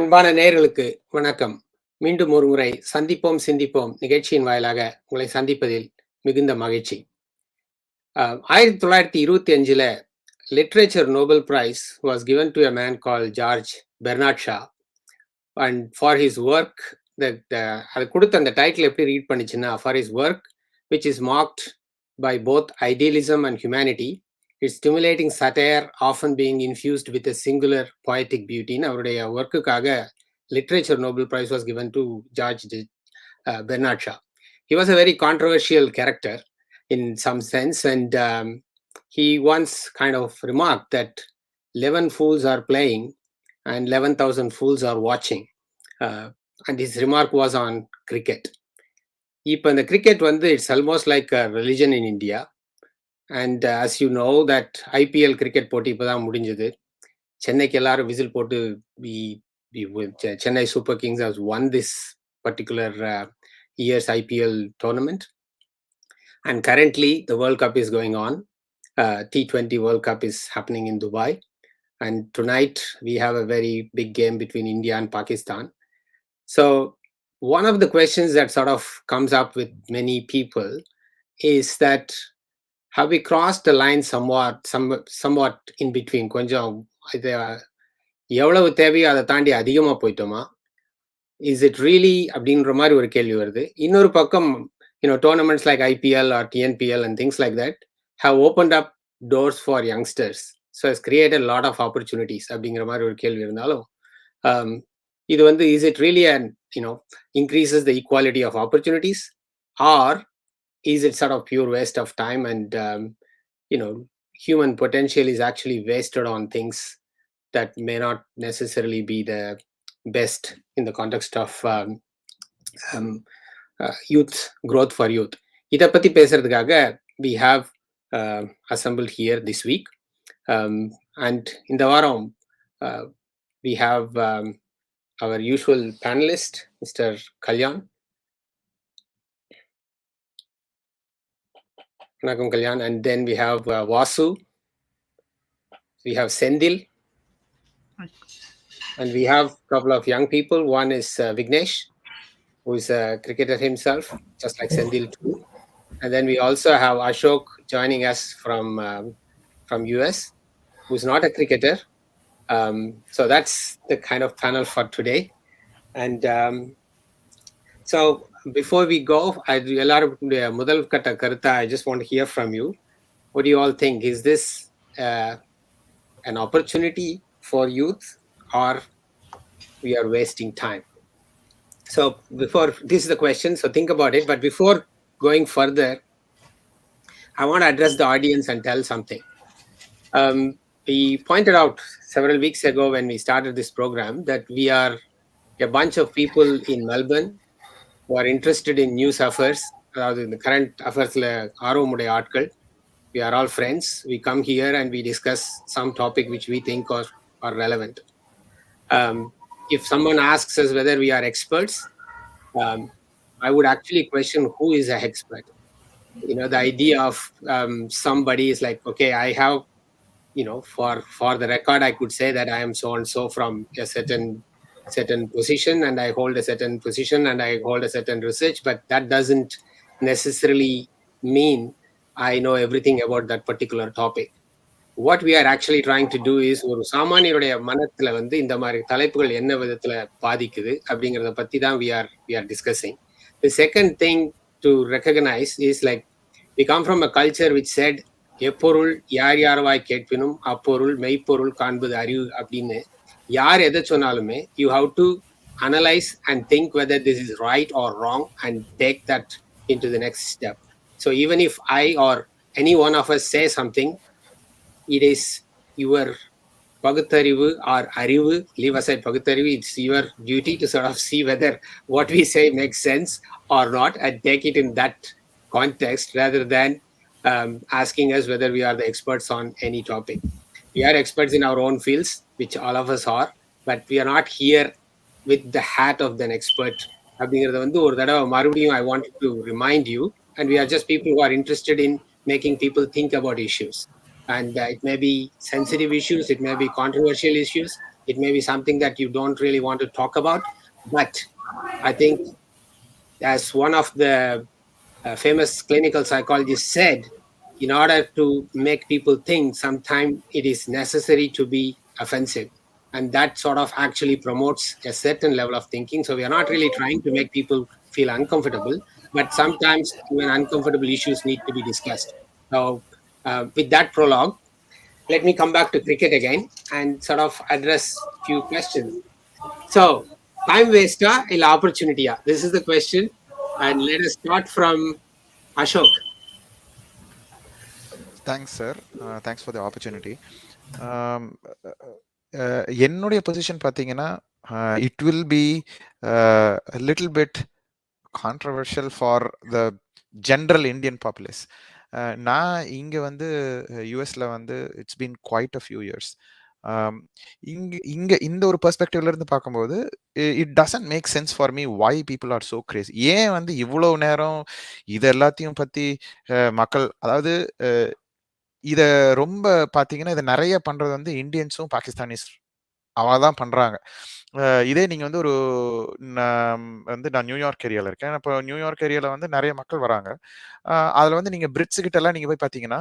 அன்பான நேயர்களுக்கு வணக்கம். மீண்டும் ஒருமுறை சந்திப்போம், சிந்திப்போம் நிகழ்ச்சியின் வாயிலாக உங்களை சந்திப்பதில் மிகுந்த மகிழ்ச்சி. 1925ல literature Nobel prize was given to a man called George Bernard Shaw. And for his work அது கொடுத்த அந்த டைட்டில் எப்படி ரீட் பண்ணிச்சுன்னா, for his work which is marked by both idealism and humanity, it's stimulating satire often being infused with a singular poetic பியூட்டின்னு அவருடைய ஒர்க்குக்காக literature Nobel Prize was given to George Bernard Shaw. He was a very controversial character in some sense, and he once kind of remarked that 11 fools are playing and 11,000 fools are watching. And his remark was on cricket. இப்போ இந்த cricket வந்து it's almost like a religion in India. And as you know that IPL cricket போட்டி இப்போ தான் முடிஞ்சது. சென்னைக்கு எல்லாரும் whistle போட்டு Chennai Super Kings has won this particular year's IPL tournament. And currently, the World Cup is going on. T20 World Cup is happening in Dubai. And tonight, we have a very big game between India and Pakistan. So, one of the questions that sort of comes up with many people is that have we crossed the line somewhat in between? கொஞ்சம் எவ்வளவு தேவையோ அதை தாண்டி அதிகமாக போயிட்டோமா? Is it really அப்படின்ற மாதிரி ஒரு கேள்வி வருது. இன்னொரு பக்கம் tournaments like IPL or TNPL and things like that how opened up doors for youngsters. So it's created lot of opportunities அப்படிங்கிற மாதிரி ஒரு கேள்வி இருந்தாலும், இது வந்து is it really and increases the equality of opportunities, or is it sort of pure waste of time and human potential is actually wasted on things that may not necessarily be the best in the context of youth growth for youth. இதை பற்றி பேசுறதுக்காக we have assembled here this week, and இந்த வாரம் we have our usual panelist Mr. Kalyan. Vanakkam Kalyan. And then we have Vasu, we have Sendil, and we have a couple of young people. One is Vignesh, who is a cricketer himself, just like Sendil too. And then we also have Ashok joining us from US, who's not a cricketer. So that's the kind of panel for today. And so before we go, முதல் கட்ட கருத்தா I just want to hear from you. What do you all think? Is this an opportunity for youth, or we are wasting time? So this is the question, so think about it. But before going further, I want to address the audience and tell something. We pointed out several weeks ago when we started this program that we are a bunch of people in Melbourne who are interested in news affairs, in the current affairs ஆர்வமுடைய ஆட்கள். We are all friends. We come here and we discuss some topic which we think are relevant. If someone asks us whether we are experts, I would actually question who is an expert. The idea of somebody is like, okay, I have, for the record, I could say that I am so and so from a certain position, and I hold a certain position, and I hold a certain research, but that doesn't necessarily mean I know everything about that particular topic. What we are actually trying to do is ஒரு சாமானியருடைய மனத்துல வந்து இந்த மாதிரி தலைப்புகள் என்ன விதத்துல பாதிக்குது அப்படிங்கறத பத்தி தான் we are discussing. The second thing to recognize is like we come from a culture which said எப்பொருள் யார் யார்வாய் கேட்பினும் அப்பொருள் மெய்ப்பொருள் காண்பது அறிவு அப்படின்னு யார் எதை சொன்னாலுமே you have to analyze and think whether this is right or wrong and take that into the next step. So even if I or any one of us say something, it is your பகுத்தறிவு or அறிவு, leave aside பகுத்தறிவு, it's your duty to sort of see whether what we say makes sense or not and take it in that context rather than asking us whether we are the experts on any topic. We are experts in our own fields, which all of us are, but we are not here with the hat of an expert. அப்படிங்கிறத வந்து ஒரு தடவை மறுபடியும் I wanted to remind you, and we are just people who are interested in making people think about issues. And it may be sensitive issues, it may be controversial issues, It may be something that you don't really want to talk about, but I think, as one of the famous clinical psychologists said, in order to make people think, sometimes it is necessary to be offensive. And that sort of actually promotes a certain level of thinking. So we are not really trying to make people feel uncomfortable, but sometimes even uncomfortable issues need to be discussed. So with that prologue, let me come back to cricket again and sort of address few questions. So, time waster or opportunity? This is the question. And let us start from Ashok. Thanks sir, thanks for the opportunity. என்னுடைய position பார்த்தீங்கன்னா, it will be little bit controversial for the general Indian populace. நான் இங்கே வந்து யூஎஸில் வந்து it's been quite a few years. இங்கே இந்த ஒரு பெர்ஸ்பெக்டிவ்ல இருந்து பார்க்கும்போது it doesn't make sense for me why people are so crazy. ஏன் வந்து இவ்வளோ நேரம் இது எல்லாத்தையும் பற்றி மக்கள், அதாவது இதை ரொம்ப பார்த்தீங்கன்னா, இதை நிறைய பண்ணுறது வந்து இந்தியன்ஸும் பாகிஸ்தானிஸ் தான் பண்ணுறாங்க. இதே நீங்கள் வந்து நான் நியூயார்க் ஏரியாவில் இருக்கேன். இப்போ நியூயார்க் ஏரியாவில் வந்து நிறைய மக்கள் வராங்க. அதில் வந்து நீங்கள் பிரிட்ஸ் கிட்ட எல்லாம் நீங்கள் போய் பார்த்தீங்கன்னா,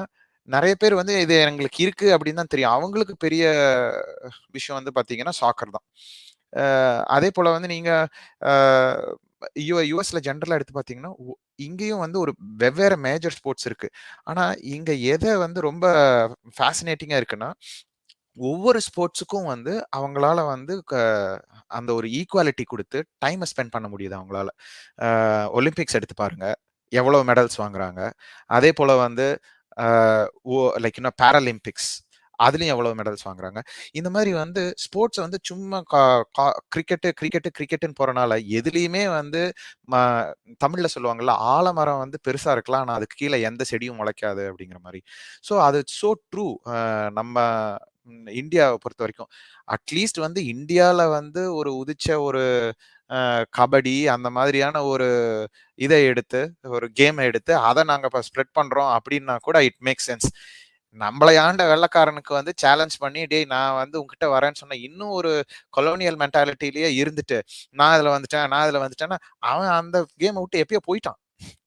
நிறைய பேர் வந்து இது எங்களுக்கு இருக்கு அப்படின்னு தான் தெரியும். அவங்களுக்கு பெரிய விஷயம் வந்து பார்த்தீங்கன்னா சாக்கர் தான். அதே போல் வந்து நீங்கள் யூஎஸ்ல ஜென்ரலாக எடுத்து பார்த்தீங்கன்னா, இங்கேயும் வந்து ஒரு வெவ்வேறு மேஜர் ஸ்போர்ட்ஸ் இருக்கு. ஆனால் இங்கே எதை வந்து ரொம்ப ஃபேசினேட்டிங்காக இருக்குன்னா, ஒவ்வொரு ஸ்போர்ட்ஸுக்கும் வந்து அவங்களால வந்து அந்த ஒரு ஈக்குவாலிட்டி கொடுத்து டைமை ஸ்பெண்ட் பண்ண முடியுது அவங்களால. ஒலிம்பிக்ஸ் எடுத்து பாருங்க, எவ்வளோ மெடல்ஸ் வாங்குறாங்க. அதே போல் வந்து லைக் இன்னும் பேராலிம்பிக்ஸ், அதுலேயும் எவ்வளோ மெடல்ஸ் வாங்குறாங்க. இந்த மாதிரி வந்து ஸ்போர்ட்ஸை வந்து சும்மா கிரிக்கெட்டுன்னு போகிறனால எதுலேயுமே வந்து தமிழில் சொல்லுவாங்கள்ல, ஆலமரம் வந்து பெருசாக இருக்கலாம், ஆனால் அதுக்கு கீழே எந்த செடியும் முளைக்காது அப்படிங்கிற மாதிரி. ஸோ அது ஸோ ட்ரூ. நம்ம இந்தியாவை பொறுத்த வரைக்கும் அட்லீஸ்ட் வந்து இந்தியாவில் வந்து ஒரு உதிச்ச ஒரு கபடி அந்த மாதிரியான ஒரு இதை எடுத்து, ஒரு கேமை எடுத்து அதை நாங்கள் இப்போ ஸ்ப்ரெட் பண்ணுறோம் அப்படின்னா கூட இட் மேக் சென்ஸ். நம்மளை ஆண்ட வெள்ளக்காரனுக்கு வந்து சேலஞ்ச் பண்ணி, டேய் நான் வந்து உங்ககிட்ட வரேன்னு சொன்ன, இன்னும் ஒரு கொலோனியல் மென்டாலிட்டிலேயே இருந்துட்டு நான் இதில் வந்துட்டேன்னா அவன் அந்த கேமை விட்டு எப்பயோ போயிட்டான்.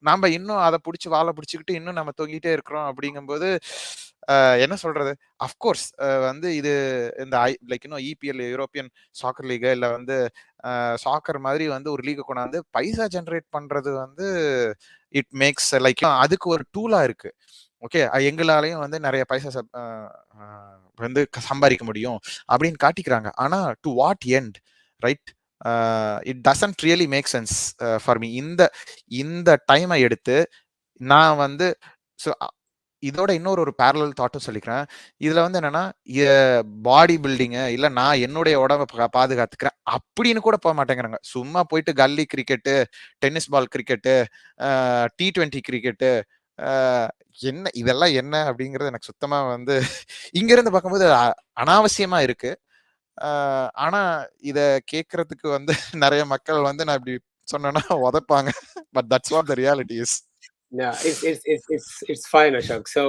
நம்ம இன்னும் அதை பிடிச்சி வாழை பிடிச்சிக்கிட்டு இன்னும் நம்ம தொங்கிட்டே இருக்கிறோம். அப்படிங்கும்போது என்ன சொல்றது, அஃப்கோர்ஸ் வந்து இது இந்த லைக் இன்னும் இபிஎல், யூரோப்பியன் சாக்கர் லீக், இல்லை வந்து சாக்கர் மாதிரி வந்து ஒரு லீகை கொண்டாந்து பைசா ஜென்ரேட் பண்றது வந்து இட் மேக்ஸ் லைக் அதுக்கு ஒரு டூலா இருக்கு. ஓகே, எங்களாலையும் வந்து நிறைய பைசா வந்து சம்பாதிக்க முடியும் அப்படின்னு காட்டிக்கிறாங்க. ஆனா to what end, right? It doesn't really make sense for me. இந்த டைமை எடுத்து நான் வந்து இதோட இன்னொரு ஒரு பேரலல் தாட்டும் சொல்லிக்கிறேன். இதுல வந்து என்னன்னா, பாடி பில்டிங்கு இல்லை நான் என்னுடைய உடம்பை பாதுகாத்துக்கிறேன் அப்படின்னு கூட போக மாட்டேங்கிறாங்க. சும்மா போயிட்டு gully cricket, tennis ball cricket, T20 cricket, என்ன இதெல்லாம் என்ன அப்படிங்கிறது எனக்கு சுத்தமா வந்து இங்க இருந்து பார்க்கும்போது அனாவசியமா இருக்கு. ஆனா இத கேட்கறதுக்கு வந்து நிறைய மக்கள் வந்து நான் இப்படி சொன்னேன்னா உதைப்பாங்க. But that's what the reality is. Yeah, it's fine, Ashok. So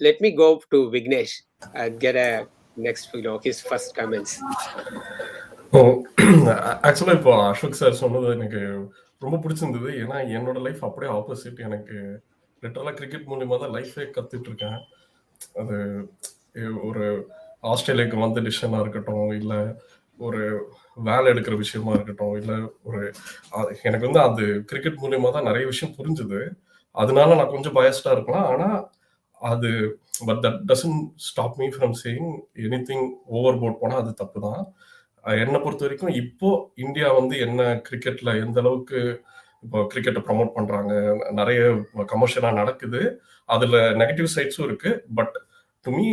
let me go to Vignesh and get a next, his first comments. ஆக்சுவலா இப்போ அசோக் சார் சொன்னது எனக்கு ரொம்ப பிடிச்சிருந்தது. ஏன்னா என்னோட லைஃப் அப்படியே ஆப்போசிட். எனக்கு லிட்டரலா கிரிக்கெட் மூலியமா தான் லைஃபே கத்துட்டு இருக்கேன். அது ஒரு ஆஸ்திரேலியாவுக்கு வந்த டிசிஷனா இருக்கட்டும், இல்ல ஒரு வேலை எடுக்கிற விஷயமா இருக்கட்டும், இல்ல ஒரு எனக்கு வந்து அது கிரிக்கெட் மூலியமா தான் நிறைய விஷயம் புரிஞ்சுது. அதனால நான் கொஞ்சம் பயஸ்டா இருக்கலாம். ஆனா அது but that doesn't stop me from saying anything overboard போனா அது தப்பு தான். என்னை பொறுத்த வரைக்கும் இப்போ இந்தியா வந்து என்ன கிரிக்கெட்ல எந்த அளவுக்கு இப்போ கிரிக்கெட்டை ப்ரமோட் பண்றாங்க, நிறைய கமர்ஷியலா நடக்குது, அதுல நெகட்டிவ் சைட்ஸும் இருக்கு. பட் டு மீ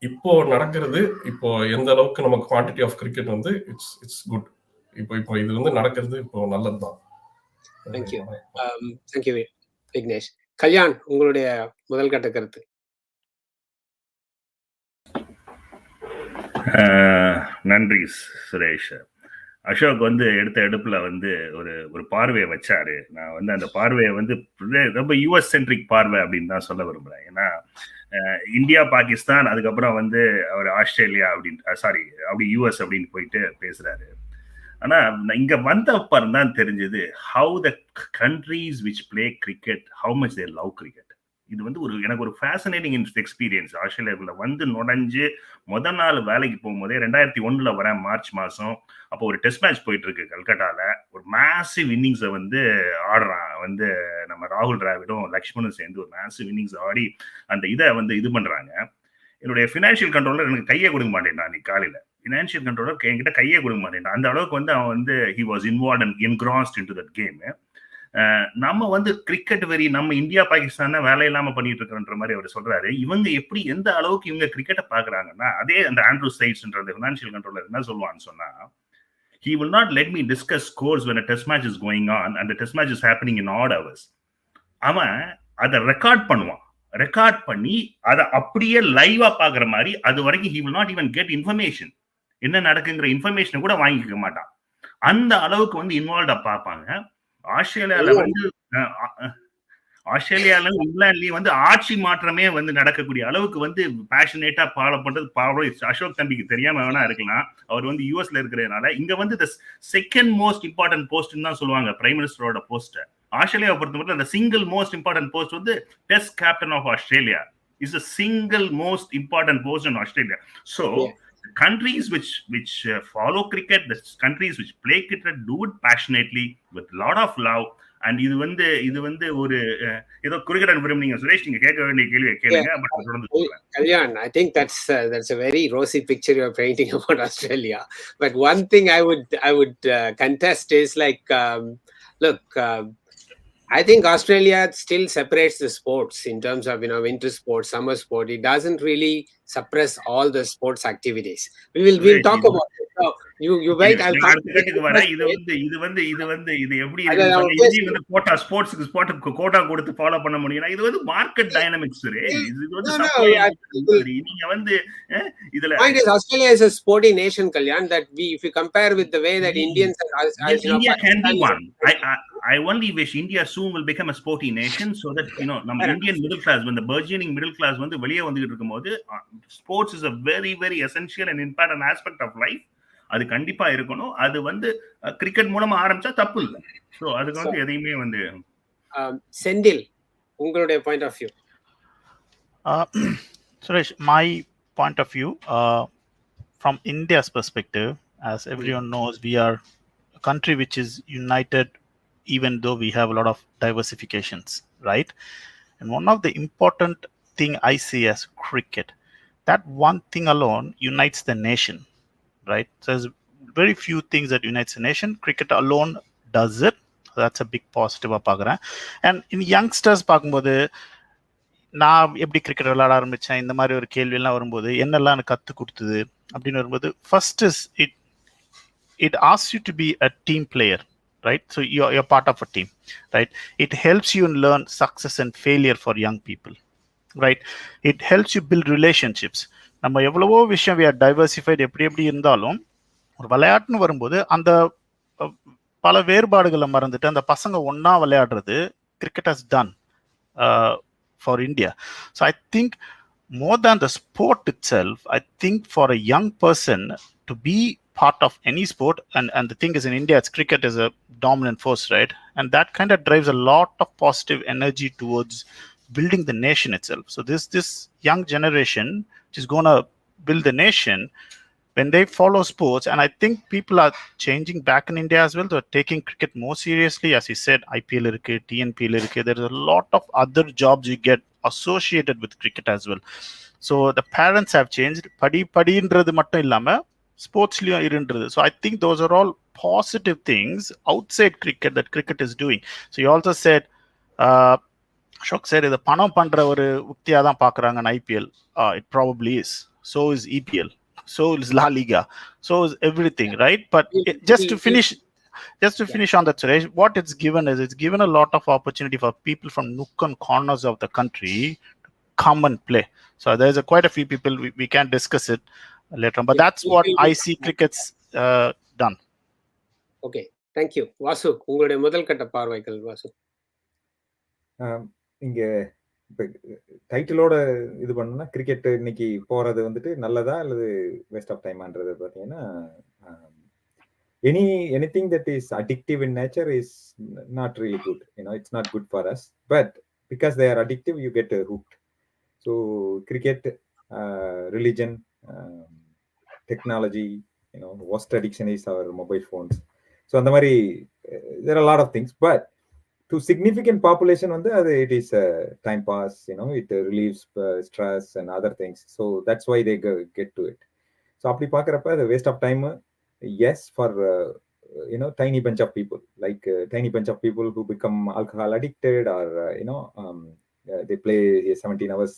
இப்போ நடக்கிறது, இப்போ எந்த அளவுக்கு நமக்கு குவான்டிட்டி ஆஃப் கிரிக்கெட் வந்து இட்ஸ் குட். இப்போ இது வந்து நடக்கிறது இப்போ நல்லதுதான். தேங்க்யூ விக்னேஷ். கல்யாண், உங்களுடைய முதல் கட்ட கருத்து. நன்றி சுரேஷ். அசோக் வந்து எடுத்த எடுப்புல வந்து ஒரு பார்வையை வச்சாரு. நான் வந்து அந்த பார்வையை வந்து ரொம்ப யூஎஸ் சென்ட்ரிக் பார்வை அப்படின்னு தான் சொல்ல விரும்புறேன். ஏன்னா இந்தியா பாகிஸ்தான் அதுக்கப்புறம் வந்து அவர் ஆஸ்திரேலியா அப்படின்னு சாரி அப்படி யூஎஸ் அப்படின்னு போயிட்டு பேசுறாரு. ஆனா இங்க வந்த அப்புறம் தான் தெரிஞ்சது how the countries which play cricket how much they love cricket. இது வந்து எனக்கு ஒரு ஃபேசினேட்டிங் எக்ஸ்பீரியன்ஸ். ஆஸ்திரேலியாவுக்குள்ள வந்து நுழைஞ்சு முதல் நாள் வேலைக்கு போகும்போதே 2001 வரேன் மார்ச் மாசம். அப்போ ஒரு டெஸ்ட் மேட்ச் போயிட்டு இருக்கு கல்கட்டால. ஒரு மேசிவ் இன்னிங்ஸை வந்து ஆடுறான் வந்து நம்ம ராகுல் டிராவிடும் லக்ஷ்மணும் சேர்ந்து ஒரு மேசிவ் இன்னிங்ஸ் ஆடி அந்த இதை வந்து இது பண்றாங்க. என்னுடைய ஃபினான்ஷியல் கண்ட்ரோலர் எனக்கு கையை கொடுக்க மாட்டேன். அன்னைக்கு காலையில ஃபினான்ஷியல் கண்ட்ரோலர் என்கிட்ட கையை கொடுக்க மாட்டேன். அந்த அளவுக்கு வந்து அவன் வந்து he was involve and engrossed into that game. நம்ம வந்து கிரிக்கெட் வெறி நம்ம இந்தியா பாகிஸ்தான் வேலை இல்லாம பண்ணிட்டு இருக்கிறன்ற மாதிரி அவர் சொல்றாரு. இவங்க எப்படி எந்த அளவுக்கு இவங்க கிரிக்கெட்டை பாக்குறாங்கன்னா அதே அந்த ஆண்ட்ரூ சைட்ஸ்ன்ற ஃபினான்ஷியல் கண்ட்ரோலர் என்ன சொல்லுவான்னு சொன்னா, he will not let me discuss scores when a test match is going on and the test match is happening in odd hours. அவன் அதை ரெக்கார்ட் பண்ணுவான். ரெக்கார்ட் பண்ணி அதை அப்படியே லைவா பாக்குற மாதிரி அது வரைக்கும் he will not even get information. என்ன நடக்குங்கிற இன்ஃபர்மேஷனை கூட வாங்கிக்க மாட்டான். அந்த அளவுக்கு வந்து இன்வால்வ்டா பார்ப்பாங்க. ஆஸ்திரேலியால வந்து ஆஸ்திரேலியாலும் இங்கிலாந்துலயும் வந்து ஆட்சி மாற்றமே வந்து நடக்கக்கூடிய அளவுக்கு வந்து பேஷனேட்டா ஃபாலோ பண்றது அசோக் தம்பிக்கு தெரியாம வேணா இருக்கலாம். அவர் வந்து யூஎஸ்ல இருக்கிறதுனால இங்க வந்து செகண்ட் மோஸ்ட் இம்பார்ட்டன்ட் போஸ்ட்னு தான் சொல்லுவாங்க பிரைம் மினிஸ்டரோட போஸ்ட். ஆஸ்திரேலியாவை பொறுத்த மட்டும் அந்த சிங்கிள் மோஸ்ட் இம்பார்ட்டன்ட் போஸ்ட் வந்து test captain of Australia is the single most important post in Australia. So countries which follow cricket, the countries which play cricket do it passionately with lot of love. And இது வந்து ஒரு ஏதோ cricket விரும்பி நீங்க சுரேஷ் நீங்க கேட்க வேண்டிய கேள்வியை கேளுங்க. பட் தொடர்ந்து சொல்றேன். Kalyan, I think that's a very rosy picture you're painting about Australia. But one thing I would contest is like look, I think Australia still separates the sports in terms of, winter sport, summer sport. It doesn't really suppress all the sports activities. We'll talk about it. So you wait. I'll come. இது எப்படி வந்து quota ஸ்போர்ட்ஸ்க்கு quota கொடுத்து follow பண்ண முடியும்? இது வந்து market dynamics. இது வந்து நீங்க வந்து இதுல Australia is a sporty nation, Kalyan, that if you compare with the way that Indians India can be one. I only wish India soon will become a sporty nation so that நம்ம Indian middle class, when the burgeoning middle class வந்து வெளியே வந்துட்டு இருக்கும்போது sports is a very very essential and important aspect of life. அது கண்டிப்பா இருக்கணும். அது வந்து கிரிக்கெட் மூலமா ஆரம்பிச்சா தப்பு இல்லை. ஸோ அதுக்கு வந்து எதையுமே வந்து செந்தில் உங்களுடைய point of view. Suresh, my point of view from India's perspective, as everyone knows, we are a country which is united even though we have a lot of diversifications, right? And one of the important thing I see as cricket, that one thing alone unites the nation, right? So there's very few things that unites the nation. Cricket alone does it. So that's a big positive பார்க்குறேன். And in youngsters பார்க்கும்போது நான் எப்படி cricket விளையாட ஆரம்பித்தேன் இந்த மாதிரி ஒரு கேள்வியெல்லாம் வரும்போது என்னெல்லாம் எனக்கு கற்றுக் கொடுத்தது அப்படின்னு வரும்போது first is it asks you to be a team player, right? So you're part of a team, right? It helps you learn success and failure for young people, right? It helps you build relationships. நம்ம எவ்வளவோ விஷயம் we are diversified எப்படி இருந்தாலும் ஒரு விளையாட்டுன்னு வரும்போது அந்த பல வேறுபாடுகளை மறந்துட்டு அந்த பசங்க ஒன்னா விளையாடுறது cricket has done for India. So I think more than the sport itself, I think for a young person to be part of any sport, and the thing is in India, cricket is a dominant force, right? And that kind of drives a lot of positive energy towards building the nation itself. So this young generation which is going to build the nation, when they follow sports, and I think people are changing back in India as well. They're taking cricket more seriously. As you said, IPL irukku, TNPL irukku. There is a lot of other jobs you get associated with cricket as well. So the parents have changed. Padinradhu mattum illama sportsலயும் இருன்றது. So I think those are all positive things outside cricket that cricket is doing. So you also said, Ashok said, இது பணம் பண்ற ஒரு உக்தியா தான் பாக்குறாங்க IPL. It probably is. So is EPL. So is La Liga. So is everything, right? But just to finish on that, Suresh, what it's given is it's given a lot of opportunity for people from nook and corners of the country to come and play. So there's quite a few people, we can discuss it later on, but that's what I see cricket's done. Okay, thank you. Vasu, உங்களுடைய முதல் கட்ட பார்வைகள். வாசு, இங்க இப்போ டைட்டிலோட இது பண்ணணும்னா cricket இன்னைக்கு போறது வந்துட்டு நல்லதா அல்லது வேஸ்ட் ஆஃப் டைமான்றது பார்த்தீங்கன்னா anything that is addictive in nature is not really good. It's not good for us. But because they are addictive, you get hooked. So cricket, religion, technology, worst addiction is our mobile phones. So on the mari, there are a lot of things. But to significant population, it is time pass. It relieves stress and other things. So that's why they get to it. So apdi paakrappa the waste of time. Yes, for tiny bunch of people, like tiny bunch of people who become alcohol addicted, or they play 17 hours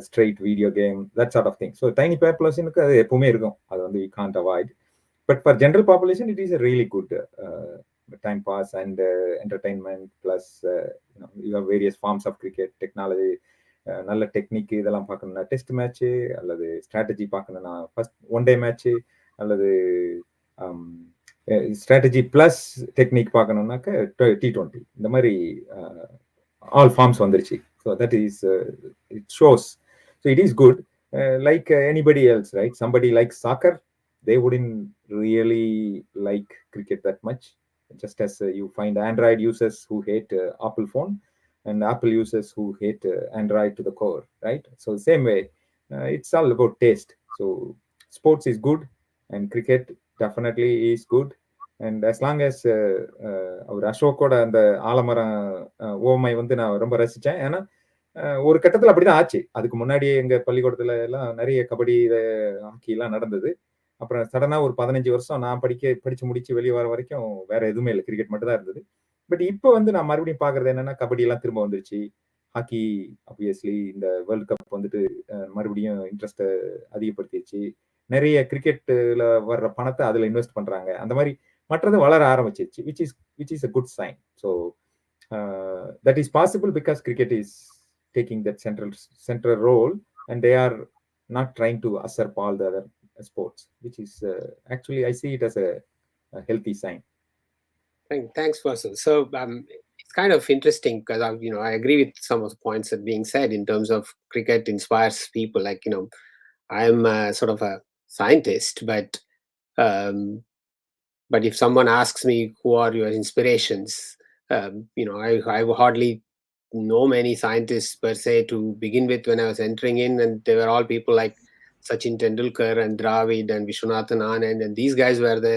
straight video game, that sort of thing. So tiny population அது எப்பவுமே இருக்கும், அது we can't avoid. But for general population, it is a really good time pass and entertainment. Plus you have various forms of cricket technology. நல்ல technique இதெல்லாம் பார்க்கணும்னா test match அல்லது strategy பார்க்கணும்னா first one day match அல்லது strategy plus technique பார்க்கணும்னாக்க T20 இந்த மாதிரி all forms வந்துருச்சு. So that is it shows. So it is good like anybody else, right? Somebody like soccer, they wouldn't really like cricket that much, just as you find Android users who hate Apple phone and Apple users who hate Android to the core, right? So same way, it's all about taste. So sports is good and cricket definitely is good, and as long as அவர் அசோக்கோட அந்த ஆலமரம் ஓமை நான் ரொம்ப ரசிச்சேன். ஏன்னா ஒரு கட்டத்தில் அப்படிதான் ஆச்சு. அதுக்கு முன்னாடி எங்க பள்ளிக்கூடத்துல எல்லாம் நிறைய கபடி ஹாக்கி எல்லாம் நடந்தது. அப்புறம் சடனா ஒரு 15 வருஷம் நான் படிச்சு முடிச்சு வெளியே வர வரைக்கும் வேற எதுவுமே இல்லை, கிரிக்கெட் மட்டும் தான் இருந்தது. பட் இப்போ நான் மறுபடியும் பாக்குறது என்னன்னா, கபடி எல்லாம் திரும்ப வந்துருச்சு. ஹாக்கி ஆப்வியஸ்லி இந்த வேர்ல்டு கப் மறுபடியும் இன்ட்ரெஸ்ட் அதிகப்படுத்திடுச்சு. நிறைய கிரிக்கெட்ல வர்ற பணத்தை அதுல இன்வெஸ்ட் பண்றாங்க. அந்த மாதிரி மற்றது வளர ஆரம்பிச்சிருச்சு, which is a good sign. So that is possible because cricket is taking that central role, and they are not trying to usurp all the other sports, which is actually I see it as a healthy sign. Thanks, Vasu. So it's kind of interesting because I agree with some of the points that being said in terms of cricket inspires people. Like I'm sort of a scientist, but if someone asks me who are your inspirations, I hardly know many scientists per se to begin with when I was entering in, and they were all people like Sachin Tendulkar and Dravid and Vishwanathan Anand, and these guys were the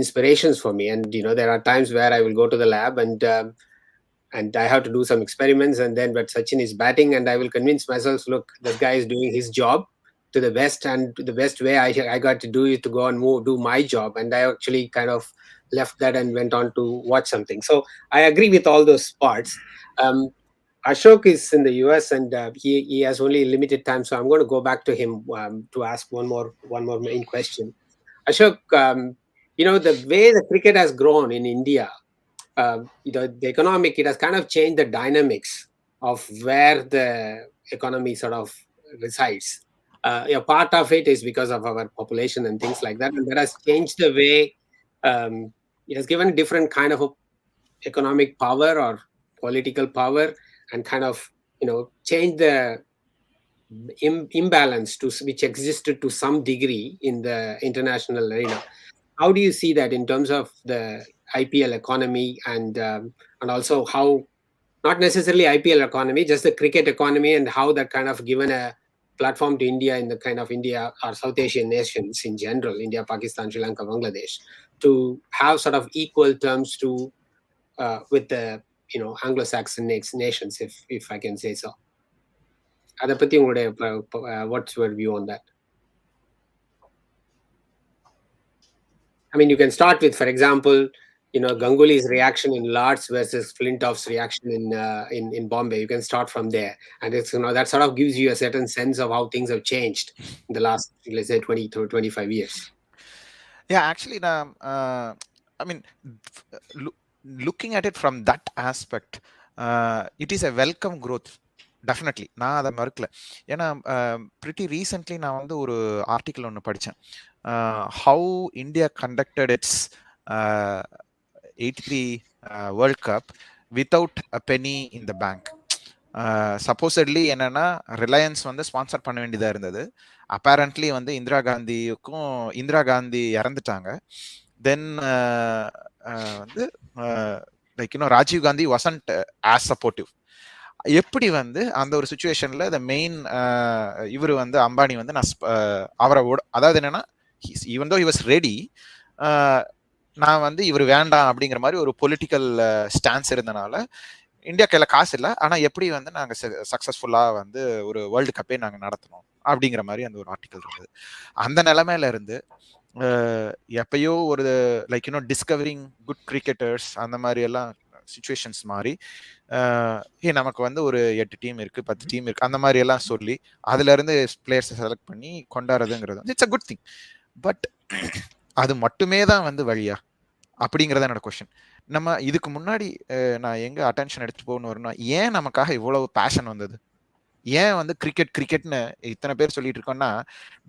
inspirations for me. And there are times where I will go to the lab and I have to do some experiments, and then but Sachin is batting and I will convince myself, look, this guy is doing his job to the best, and the best way I got to do is to go and do my job. And I actually kind of left that and went on to watch something. So I agree with all those parts. Ashok is in the US and he has only limited time, so I'm going to go back to him to ask one more main question. Ashok, the way the cricket has grown in India, the economic, it has kind of changed the dynamics of where the economy sort of resides. Part of it is because of our population and things like that, and that has changed the way it has given different kind of economic power or political power, and kind of changed the imbalance which existed to some degree in the international arena. How do you see that in terms of the IPL economy, and also how, not necessarily IPL economy, just the cricket economy, and how that kind of given a platform to India in the kind of India or South Asian nations in general, India, Pakistan, Sri Lanka, Bangladesh, to have sort of equal terms to with the Anglo-Saxon nations, if I can say so. அதை பத்தி உங்களுடைய what's your view on that? I mean, you can start with, for example, Ganguly's reaction in Lords versus Flintoff's reaction in Bombay. You can start from there, and it's that sort of gives you a certain sense of how things have changed in the last, let's say, 20 to 25 years. Yeah, actually, I mean, looking at it from that aspect, it is a welcome growth. Definitely நான் அதை மறுக்கல. ஏன்னா pretty recently நான் ஒரு article ஒன்று படித்தேன், how India conducted its 83 world cup without a penny in the bank. Supposedly என்னன்னா Reliance வந்து ஸ்பான்சர் பண்ண வேண்டியதாக இருந்தது. அப்பேரண்ட்லி வந்து இந்திரா காந்தி இறந்துட்டாங்க. தென் வந்து லைக் இன்னும் Rajiv Gandhi wasn't as supportive. எப்படி வந்து அந்த ஒரு சுச்சுவேஷன்ல த மெயின் இவர் வந்து அம்பானி வந்து அவரை அதாவது என்னன்னா even though he was ready, நான் வந்து இவர் வேண்டாம் அப்படிங்கிற மாதிரி ஒரு பொலிட்டிக்கல் ஸ்டான்ஸ் இருந்தனால இந்தியா கையில காசு இல்லை, ஆனா எப்படி வந்து நாங்க சக்சஸ்ஃபுல்லா வந்து ஒரு வேர்ல்டு கப்பே நாங்க நடத்தணும் அப்படிங்கிற மாதிரி அந்த ஒரு ஆர்டிக்கல் இருந்தது. அந்த நிலைமையில இருந்து எப்பயோ ஒரு like you know discovering good cricketers அந்த மாதிரி எல்லாம் சுச்சுவேஷன்ஸ் மாதிரி நமக்கு வந்து ஒரு 8 டீம் இருக்கு, 10 டீம் இருக்கு, அந்த மாதிரி எல்லாம் சொல்லி அதுல இருந்து பிளேயர்ஸை செலக்ட் பண்ணி கொண்டாடுறதுங்கிறது வந்து it's a good thing. But அது மட்டுமே தான் வந்து வழியா அப்படிங்கிறத என்னோட கொஸ்டின். நம்ம இதுக்கு முன்னாடி நான் எங்க அட்டென்ஷன் எடுத்துட்டு போகணும் வரணும்னா, ஏன் நமக்காக இவ்வளவு பேஷன் வந்தது? ஏன் வந்து கிரிக்கெட்னு இத்தனை பேர் சொல்லிட்டு இருக்கோம்னா,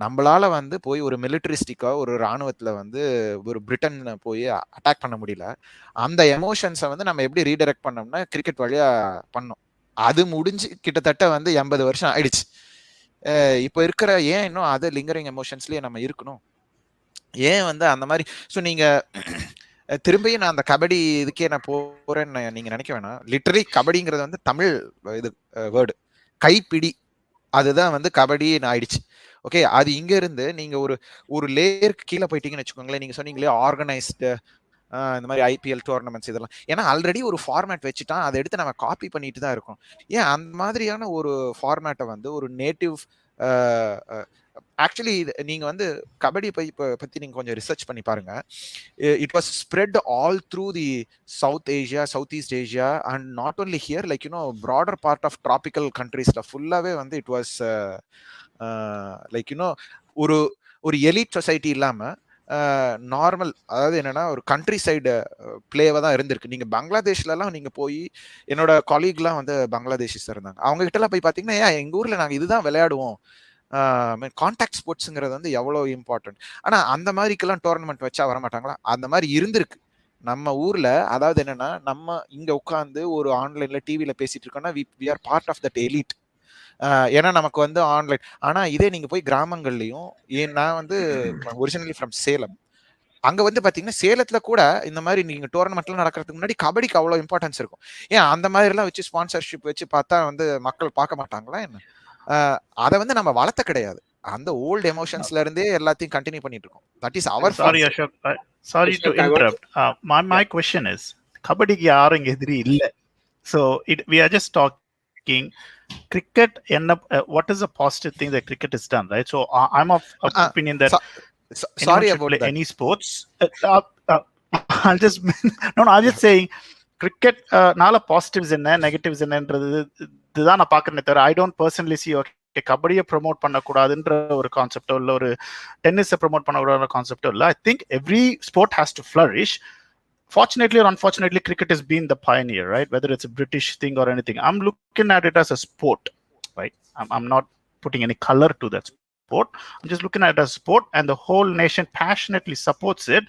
நம்மளால வந்து போய் ஒரு மிலிட்டரிஸ்டிக்கா ஒரு ராணுவத்துல வந்து ஒரு பிரிட்டன் போய் அட்டாக் பண்ண முடியல. அந்த எமோஷன்ஸை வந்து நம்ம எப்படி ரீடைரக்ட் பண்ணோம்னா கிரிக்கெட் வழியா பண்ணோம். அது முடிஞ்சு கிட்டத்தட்ட வந்து 80 வருஷம் ஆயிடுச்சு. இப்போ இருக்கிற ஏன் இன்னும் அது லிங்கரிங் எமோஷன்ஸ்லயே நம்ம இருக்கணும்? ஏன் வந்து அந்த மாதிரி? ஸோ நீங்க திரும்பியும் நான் அந்த கபடி இதுக்கே நான் போறேன்னு நீங்க நினைக்க வேணாம். லிட்டரலி கபடிங்கிறது வந்து தமிழ் இது வேர்டு, கைப்பிடி, அதுதான் வந்து கபடின்னு ஆயிடுச்சு. ஓகே, அது இங்க இருந்து நீங்க ஒரு லேயருக்கு கீழே போயிட்டீங்கன்னு வச்சுக்கோங்களேன். நீங்க சொன்னீங்களே ஆர்கனைஸ்டு இந்த மாதிரி ஐபிஎல் டோர்னமெண்ட்ஸ் இதெல்லாம், ஏன்னா ஆல்ரெடி ஒரு ஃபார்மேட் வச்சுட்டான், அதை எடுத்து நம்ம காப்பி பண்ணிட்டு தான் இருக்கோம். ஏன் அந்த மாதிரியான ஒரு ஃபார்மேட்டை வந்து ஒரு நேட்டிவ் ஆக்சுவலி நீங்க வந்து கபடி பத்தி நீங்க கொஞ்சம் ரிசர்ச் பண்ணி பாருங்க. It was spread all through the south Asia, south east Asia and not only here, like you know broader part of tropical கண்ட்ரீஸ்ல ஃபுல்லாவே வந்து இட் வாஸ் லைக் யூனோ ஒரு எலிட் சொசைட்டி இல்லாம நார்மல், அதாவது என்னன்னா ஒரு கண்ட்ரி சைடு பிளேவா தான் இருந்திருக்கு. நீங்க பங்களாதேஷ்ல எல்லாம் நீங்க போய், என்னோட காலீக்லாம் வந்து பங்களாதேஷிஸ் இருந்தாங்க, அவங்க கிட்ட எல்லாம் போய் பாத்தீங்கன்னா, ஏன் எங்க ஊர்ல நாங்க இதுதான் விளையாடுவோம், கான்டாக்ட் ஸ்போர்ட்ஸுங்கிறது வந்து எவ்வளோ இம்பார்ட்டன்ட். ஆனால் அந்த மாதிரிக்கெல்லாம் டோர்னமெண்ட் வச்சா வரமாட்டாங்களா? அந்த மாதிரி இருந்திருக்கு நம்ம ஊர்ல. அதாவது என்னன்னா, நம்ம இங்க உட்காந்து ஒரு ஆன்லைன்ல டிவியில பேசிட்டு இருக்கோம்னா we are part of that elite. ஏன்னா நமக்கு வந்து ஆன்லைன். ஆனா இதே நீங்க போய் கிராமங்கள்லயும், நான் வந்து ஒரிஜினலி ஃப்ரம் சேலம், அங்க வந்து பாத்தீங்கன்னா சேலத்துல கூட இந்த மாதிரி நீங்க டோர்னமெண்ட்லாம் நடக்கிறதுக்கு முன்னாடி கபடிக்கு அவ்வளோ இம்பார்ட்டன்ஸ் இருக்கும். ஏன் அந்த மாதிரி எல்லாம் வச்சு ஸ்பான்சர்ஷிப் வச்சு பார்த்தா வந்து மக்கள் பார்க்க மாட்டாங்களா என்ன? அதை வந்து நம்ம வளர்த்த கிடையாது. அந்த ஓல்ட் எமோஷன்ஸ்ல இருந்தே எல்லாத்தையும் கண்டினியூ பண்ணிட்டு இருக்கோம். That is our. Sorry Ashok, sorry to interrupt. My question is, கபடிக்கு யாரும் இங்க எதிரி இல்ல. So we are just talking cricket. What is the positive thing that cricket has done, right? So I'm of opinion that sorry about that. Any sports. I'll just no, I'm just saying cricket நால positives என்ன negatives என்னன்றது இதுதான் நான் பார்க்கறேனே தவிர, I don't personally see கபடியை promote பண்ணக்கூடாதுன்ற ஒரு கான்செப்டோ இல்லை ஒரு டென்னிஸை ப்ரொமோட் பண்ணக்கூடாத கான்செப்டோ இல்லை. I think every sport has to flourish. Fortunately or unfortunately, cricket has been the pioneer, right? Whether it's a British thing or anything, I'm looking at it as a sport, right? I'm not putting any color to that sport. I'm just looking at it as a sport, and the whole nation passionately supports it,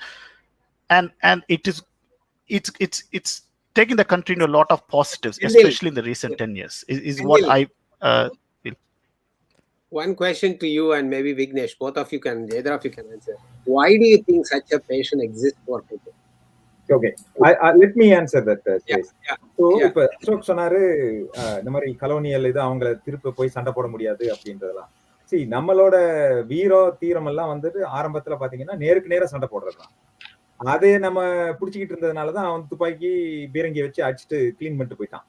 and it's taking the country into a lot of positives, especially in the recent 10 years. Is what I feel. One question to you and maybe Vignesh, either of you can answer. Why do you think such a passion exists for people? Okay, let me answer that. So இப்ப அசோக் சொன்னாரு இந்த மாதிரி colonial இது அவங்களை திருப்பி போய் சண்டை போட முடியாது அப்படின்றதெல்லாம். சரி, நம்மளோட வீரம் தீரம் எல்லாம் வந்துட்டு ஆரம்பத்துல பாத்தீங்கன்னா நேருக்கு நேரம் சண்டை போடுறதுதான். அதே நம்ம பிடிச்சிக்கிட்டு இருந்ததுனாலதான் அவன் துப்பாக்கி பீரங்கி வச்சு அடிச்சுட்டு கிளீன் பண்ணிட்டு போயிட்டான்.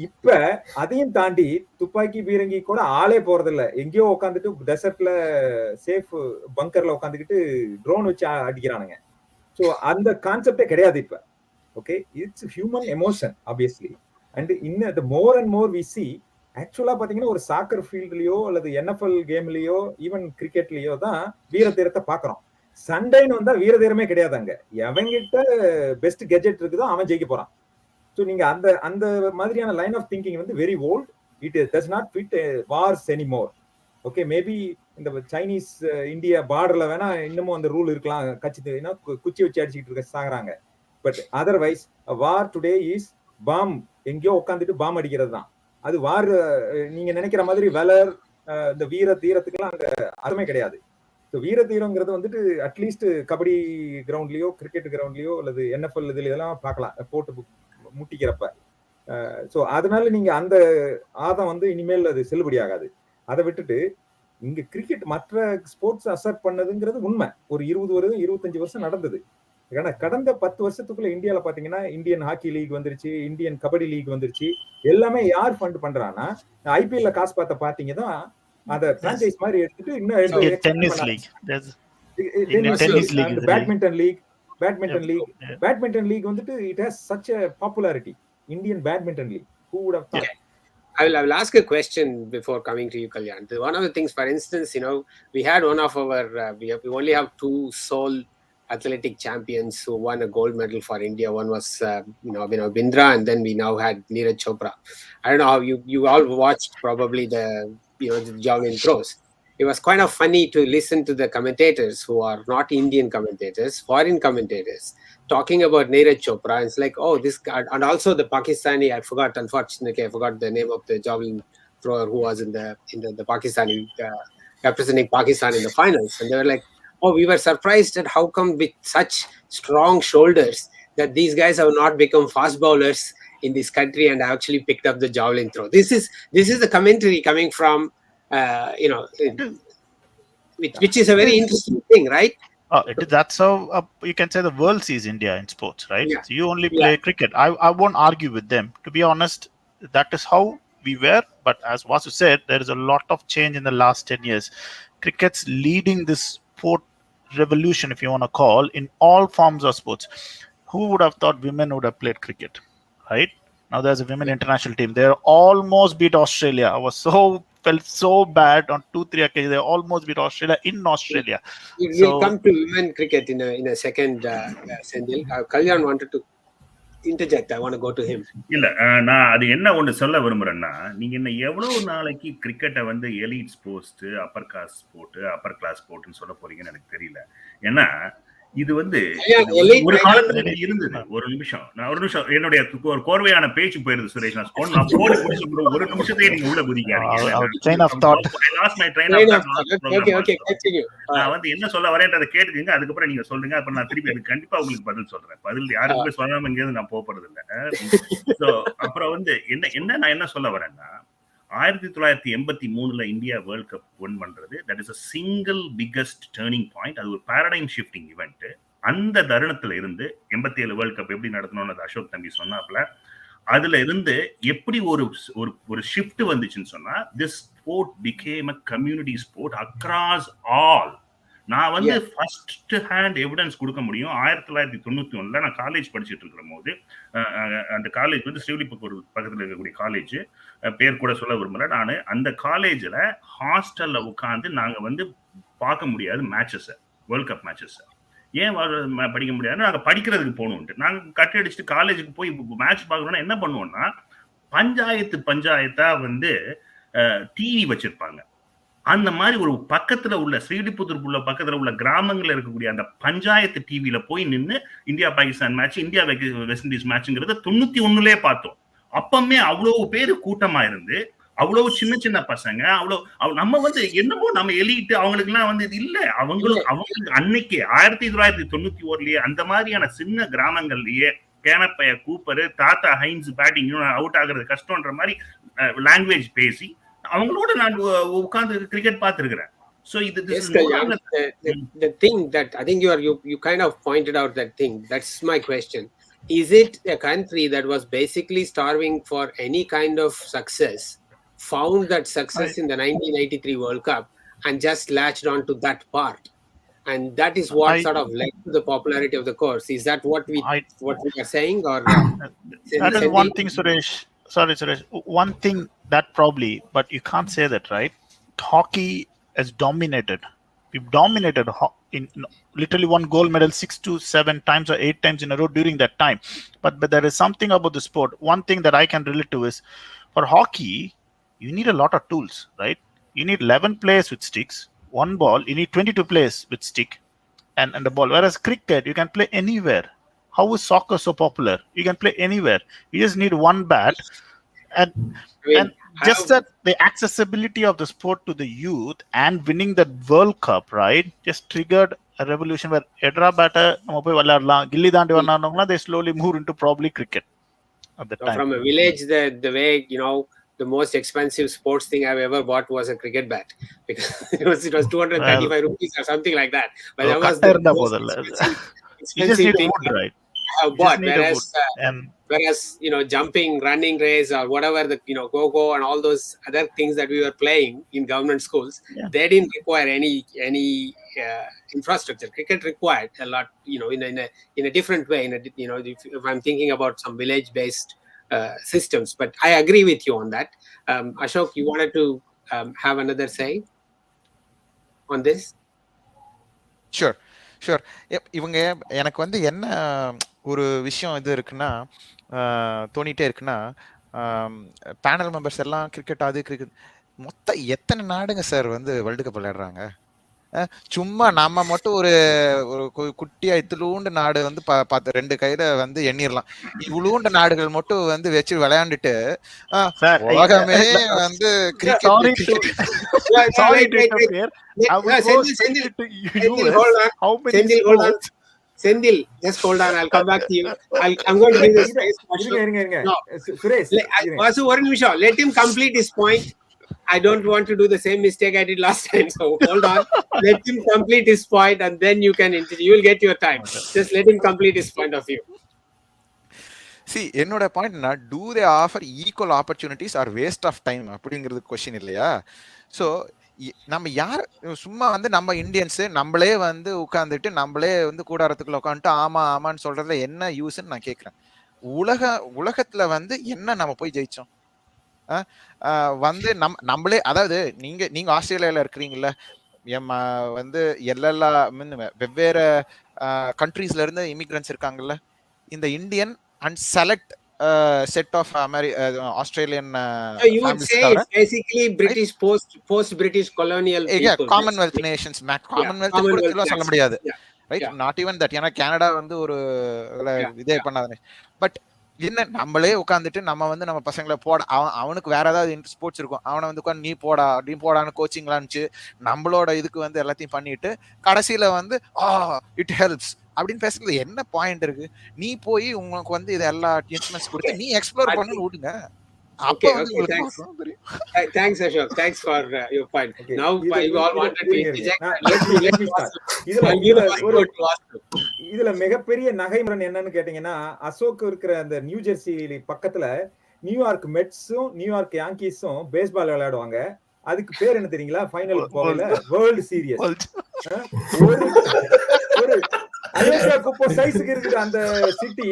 இப்ப அதையும் தாண்டி துப்பாக்கி பீரங்கி கூட ஆளே போறது இல்ல, எங்கேயோ உட்காந்துட்டு டெசர்ட்ல சேஃப் பங்கர்ல உட்காந்துக்கிட்டு ட்ரோன் வச்சு அடிக்கிறானுங்க. ஸோ அந்த கான்செப்டே கிடையாது இப்ப. Okay, it's human emotion obviously. And இன்னும் the more and more we see ஆக்சுவலா பாத்தீங்கன்னா ஒரு சாக்கர் ஃபீல்ட்லயோ அல்லது என்எஃப்எல் கேம்லயோ ஈவன் கிரிக்கெட்லயோ தான் வீர தீரத்தை பாக்குறோம். சண்டைன்னு வந்தா வீர தீரமே கிடையாதாங்க. எவங்கிட்ட பெஸ்ட் கெஜெட் இருக்குதோ அவன் ஜெயிக்க போறான். ஸோ நீங்க அந்த அந்த மாதிரியான லைன் ஆஃப் திங்கிங் வந்து very old. It does not fit Wars anymore. Okay, maybe இந்த சைனீஸ் இந்தியா பார்டர்ல வேணா இன்னமும் அந்த ரூல் இருக்கலாம், குச்சி வச்சு அடிச்சுக்கிட்டு இருக்க சாகுறாங்க. But otherwise war today is bomb, எங்கேயோ உட்காந்துட்டு பாம் அடிக்கிறது தான். அது வார் நீங்க நினைக்கிற மாதிரி வலர் இந்த வீர தீரத்துக்கெல்லாம் அங்க அருமை கிடையாது. வீர தீரங்கிறது வந்துட்டு அட்லீஸ்ட் கபடி கிரவுண்ட்லயோ கிரிக்கெட் கிரவுண்ட்லயோ அல்லது NFL இதுல இதெல்லாம் பார்க்கலாம் போட்டு முட்டிக்கிறப்ப. ஸோ அதனால நீங்க அந்த ஆதம் வந்து இனிமேல் அது செல்லுபடி ஆகாது. அதை விட்டுட்டு இங்க கிரிக்கெட் மற்ற ஸ்போர்ட்ஸ் அசர்ட் பண்ணதுங்கிறது உண்மை. ஒரு 20 வருடம் 25 வருஷம் நடந்தது. ஏன்னா கடந்த 10 வருஷத்துக்குள்ள இந்தியாவில பாத்தீங்கன்னா இந்தியன் ஹாக்கி லீக் வந்துருச்சு, இந்தியன் கபடி லீக் வந்துருச்சு. எல்லாமே யார் ஃபண்ட் பண்றான்னா IPL காசு பார்த்த பாத்தீங்க தான் அந்த பிரான்சைஸ் மாதிரி எடுத்துட்டு இன்னும் டென்னிஸ் லீக், பேட்மிண்டன் லீக் வந்துட்டு it has such a popularity. Indian badminton league, who would have thought? I will ask a question before coming to you, Kalyan. One of the things, for instance, we had one of our we only have 2 sole athletic champions who won a gold medal for India. One was Bindra, and then we now had Neeraj Chopra. I don't know how you all watched probably the javelin throws. It was kind of funny to listen to the commentators who are not Indian commentators, foreign commentators, talking about Neeraj Chopra. It's like, oh, this guy, and also the Pakistani. Unfortunately, I forgot the name of the javelin thrower who was in the Pakistani representing Pakistan in the finals, and they were like, oh, we were surprised at how come with such strong shoulders that these guys have not become fast bowlers in this country and actually picked up the javelin throw. This is the commentary coming from which is a very interesting thing, right? That's how you can say the world sees India in sports, right? Yeah. So you only play cricket. I won't argue with them. To be honest, that is how we were. But as Vasu said, there is a lot of change in the last 10 years. Cricket's leading this sport revolution, if you want to call, in all forms of sports. Who would have thought women would have played cricket, right? Now there's a women international team. They almost beat Australia. Felt so bad on 2-3 occasions. They almost beat Australia in Australia. We'll come to women cricket in a second, Sendil. Kalyan wanted to interject. I want to go to him. இல்ல நான் அது என்ன ஒன்று சொல்ல விரும்புறேன்னா, நீங்க என்ன எவ்வளவு நாளைக்கு கிரிக்கெட்டை வந்து எலிட் ஸ்போர்ட்ஸ், அப்பர் கிளாஸ் ஸ்போர்ட்னு சொல்ல போறீங்கன்னு எனக்கு தெரியல. ஏன்னா இது வந்து ஒரு காலத்துல இருந்தது. ஒரு நிமிஷம் என்னுடைய ஒரு கோர்வையான பேச்சு போயிருது சுரேஷ். நான் போன ஒரு நிமிஷத்தையே நீங்க உள்ள குதிக்காதீங்க. நான் வந்து என்ன சொல்ல வரேன்றதை கேட்டுக்கீங்க, அதுக்கப்புறம் நீங்க சொல்லுங்க. அப்புறம் நான் திருப்பி அதுக்கு கண்டிப்பா உங்களுக்கு பதில் சொல்றேன். பதில் யாருக்குமே சொல்லாம இங்கேருந்து நான் போறது இல்லை. அப்புறம் வந்து நான் என்ன சொல்ல வரேன்னா, 1983 இந்தியா வேர்ல்ட் கப் வின் பண்றது, that is a single biggest turning point. அது ஒரு paradigm shifting event. அந்த தருணத்துல இருந்து 87 வேர்ல்ட் கப் எப்படி நடத்தணும்னு அசோக் தம்பி சொன்னாப்ல, அதுல இருந்து எப்படி ஒரு ஷிஃப்ட் வந்துச்சுன்னு சொன்னா, this sport became a community sport across all. நான் வந்து ஃபர்ஸ்ட் ஹேண்ட் எவிடன்ஸ் கொடுக்க முடியும். 1991 நான் காலேஜ் படிச்சுட்டு இருக்கிற போது, அந்த காலேஜ் வந்து ஸ்ரீவில்லிபுத்தூர் பக்கத்தில் இருக்கக்கூடிய காலேஜ், பேர் கூட சொல்ல விரும்பல. நான் அந்த காலேஜில் ஹாஸ்டல்ல உட்காந்து நாங்கள் வந்து பார்க்க முடியாது மேட்சஸ், வேர்ல்ட் கப் மேட்சஸ். ஏன் படிக்க முடியாது? நாங்கள் படிக்கிறதுக்கு போகணுன்ட்டு நாங்கள் கட்டி அடிச்சுட்டு காலேஜுக்கு போய் மேட்ச் பார்க்கணும்னா என்ன பண்ணுவோம்னா, பஞ்சாயத்தா வந்து டிவி வச்சிருப்பாங்க. அந்த மாதிரி ஒரு பக்கத்துல உள்ள ஸ்ரீவில்லிபுத்தூர் உள்ள பக்கத்துல உள்ள கிராமங்கள்ல இருக்கக்கூடிய அந்த பஞ்சாயத்து டிவியில போய் நின்று India Pakistan match, India West Indies மேட்ச்ங்கிறத 91 பார்த்தோம். அப்பமே அவ்வளவு பேரு கூட்டமா இருந்து, அவ்வளவு சின்ன பசங்க, நம்ம வந்து என்னமோ நம்ம எலிட்டு அவங்களுக்கு எல்லாம் வந்து இது இல்ல. அவங்களுக்கு அன்னைக்கு 1991 அந்த மாதிரியான சின்ன கிராமங்கள்லயே கேனப்பைய கூப்பரு, தாத்தா ஹைன்ஸ் பேட்டிங் அவுட் ஆகுறது கஷ்டம்ன்ற மாதிரி லாங்குவேஜ் பேசி அவங்களோட நான் உட்கார்ந்து கிரிக்கெட் பார்த்திருக்கிறேன். So the thing that I think you kind of pointed out that thing. That's my question. Is it a country that was basically starving for any kind of success, found that success in the 1993 World Cup and just latched on to that part? And that is what sort of led to the popularity of the course. Is that what we are saying? Or that is one thing, Suresh. Sorry, Suresh. One thing that probably, but you can't say that, right? Hockey has dominated. We've dominated in literally won gold medal 6 to 7 times or 8 times in a row during that time. But there is something about the sport. One thing that I can relate to is, for hockey, you need a lot of tools, right? You need 11 players with sticks, one ball. You need 22 players with stick and the ball. Whereas cricket, you can play anywhere. How is soccer so popular? You can play anywhere. You just need one bat, And I mean, and just that the accessibility of the sport to the youth and winning that World Cup, right, just triggered a revolution where edra batter நம்ம போய் விளையாடலாம் கில்லி தாண்டி விளையாடணும்னா they slowly moved into probably cricket at that time. from a village, the way, the most expensive sports thing I've ever bought was a cricket bat, because it was 235 rupees or something like that. But that was the கட்டா most போதில்ல. You just expensive need thing wood, right? I have You just bought. need a Whereas wood. And whereas jumping, running race, or whatever, the go and all those other things that we were playing in government schools, Yeah. they didn't require any infrastructure. Cricket required a lot, in a different way. If I'm thinking about some village based systems. But I agree with you on that. Ashok, you wanted to have another say on this? Sure sure. இவங்க எனக்கு வந்து என்ன ஒரு விஷயம் இது இருக்குன்னா தோணிட்டே இருக்குன்னா, panel members எல்லாம் கிரிக்கெட் அது கிரிக்கெட் மொத்தம் எத்தனை நாடுங்க சார் வந்து வேர்ல்டு கப் விளையாடுறாங்க? சும்மா நம்ம மட்டும் ஒரு குட்டியா இத்துலூண்டு நாடு வந்து பார்த்து 2 கையில வந்து எண்ணிரலாம். இவ்வளூண்டு நாடுகள் மட்டும் வந்து வச்சு விளையாண்டுட்டு உலகமே வந்து Sendil, just hold on. I'll come back to you. I'm going to give this space. Suresh, Vasu, one nimisham. Let him complete his point. I don't want to do the same mistake I did last time. So hold on. Let him complete his point, and then you will get your time. Just let him complete his point of view. See, என்னோட point என்ன, do they offer equal opportunities or waste of time அப்படிங்கிறது question இல்லையா? So நம்ம யார் சும்மா வந்து நம்ம Indians நம்மளே வந்து உட்காந்துட்டு நம்மளே வந்து கூடாரத்துக்குள்ள உட்காந்துட்டு ஆமான்னு சொல்றதுல என்ன யூஸ்ன்னு நான் கேட்குறேன். உலகத்துல வந்து என்ன நம்ம போய் ஜெயிச்சோம்? வந்து நம்மளே, அதாவது நீங்க ஆஸ்திரேலியால இருக்கிறீங்கல்ல, வந்து வெவ்வேறு கண்ட்ரீஸ்ல இருந்து இமிகிரன்ஸ் இருக்காங்கல்ல, இந்த Indian and select set of Australian you would say it's basically British, right? post British colonial people. Commonwealth nations, Commonwealth கூட சொல்ல முடியாது, ரைட்? Not even that. ஏன்னா கனடா வந்து ஒரு இதே பண்ணாதே. பட் என்ன, நம்மளே உட்காந்துட்டு நம்ம வந்து நம்ம பசங்களை அவனுக்கு வேற ஏதாவது ஸ்போர்ட்ஸ் இருக்கும், அவனை வந்து உட்காந்து நீ போடான்னு கோச்சிங்லாம் இருந்துச்சு, நம்மளோட இதுக்கு வந்து எல்லாத்தையும் பண்ணிட்டு கடைசியில வந்து இட் ஹெல்ப்ஸ் அப்படின்னு பேசுறது என்ன பாயிண்ட் இருக்கு? நீ போய் உங்களுக்கு வந்து இது எல்லா இன்ஸ்ட்ருமெண்ட்ஸ் கொடுத்து நீ எக்ஸ்ப்ளோர் பண்ணி விடுங்க. Okay, thanks Ashok, thanks for your point. Okay. Now you all wanted to interject. Let me start. இதுல மிகப்பெரிய நகைமுறை என்னன்னு கேட்டீங்கன்னா, அசோக் இருக்கிற அந்த நியூ ஜெர்சி பக்கத்துல நியூயார்க் மெட்ஸும் நியூயார்க் யாங்கீஸும் பேஸ்பால் விளையாடுவாங்க. அதுக்கு பேர் என்ன தெரியுங்களா? ஃபைனலுக்கு போகல, வேர்ல்ட் சீரியஸ். ஒரு அலேசியா குப்போ சைஸுக்கு இருக்குது அந்த சிட்டி,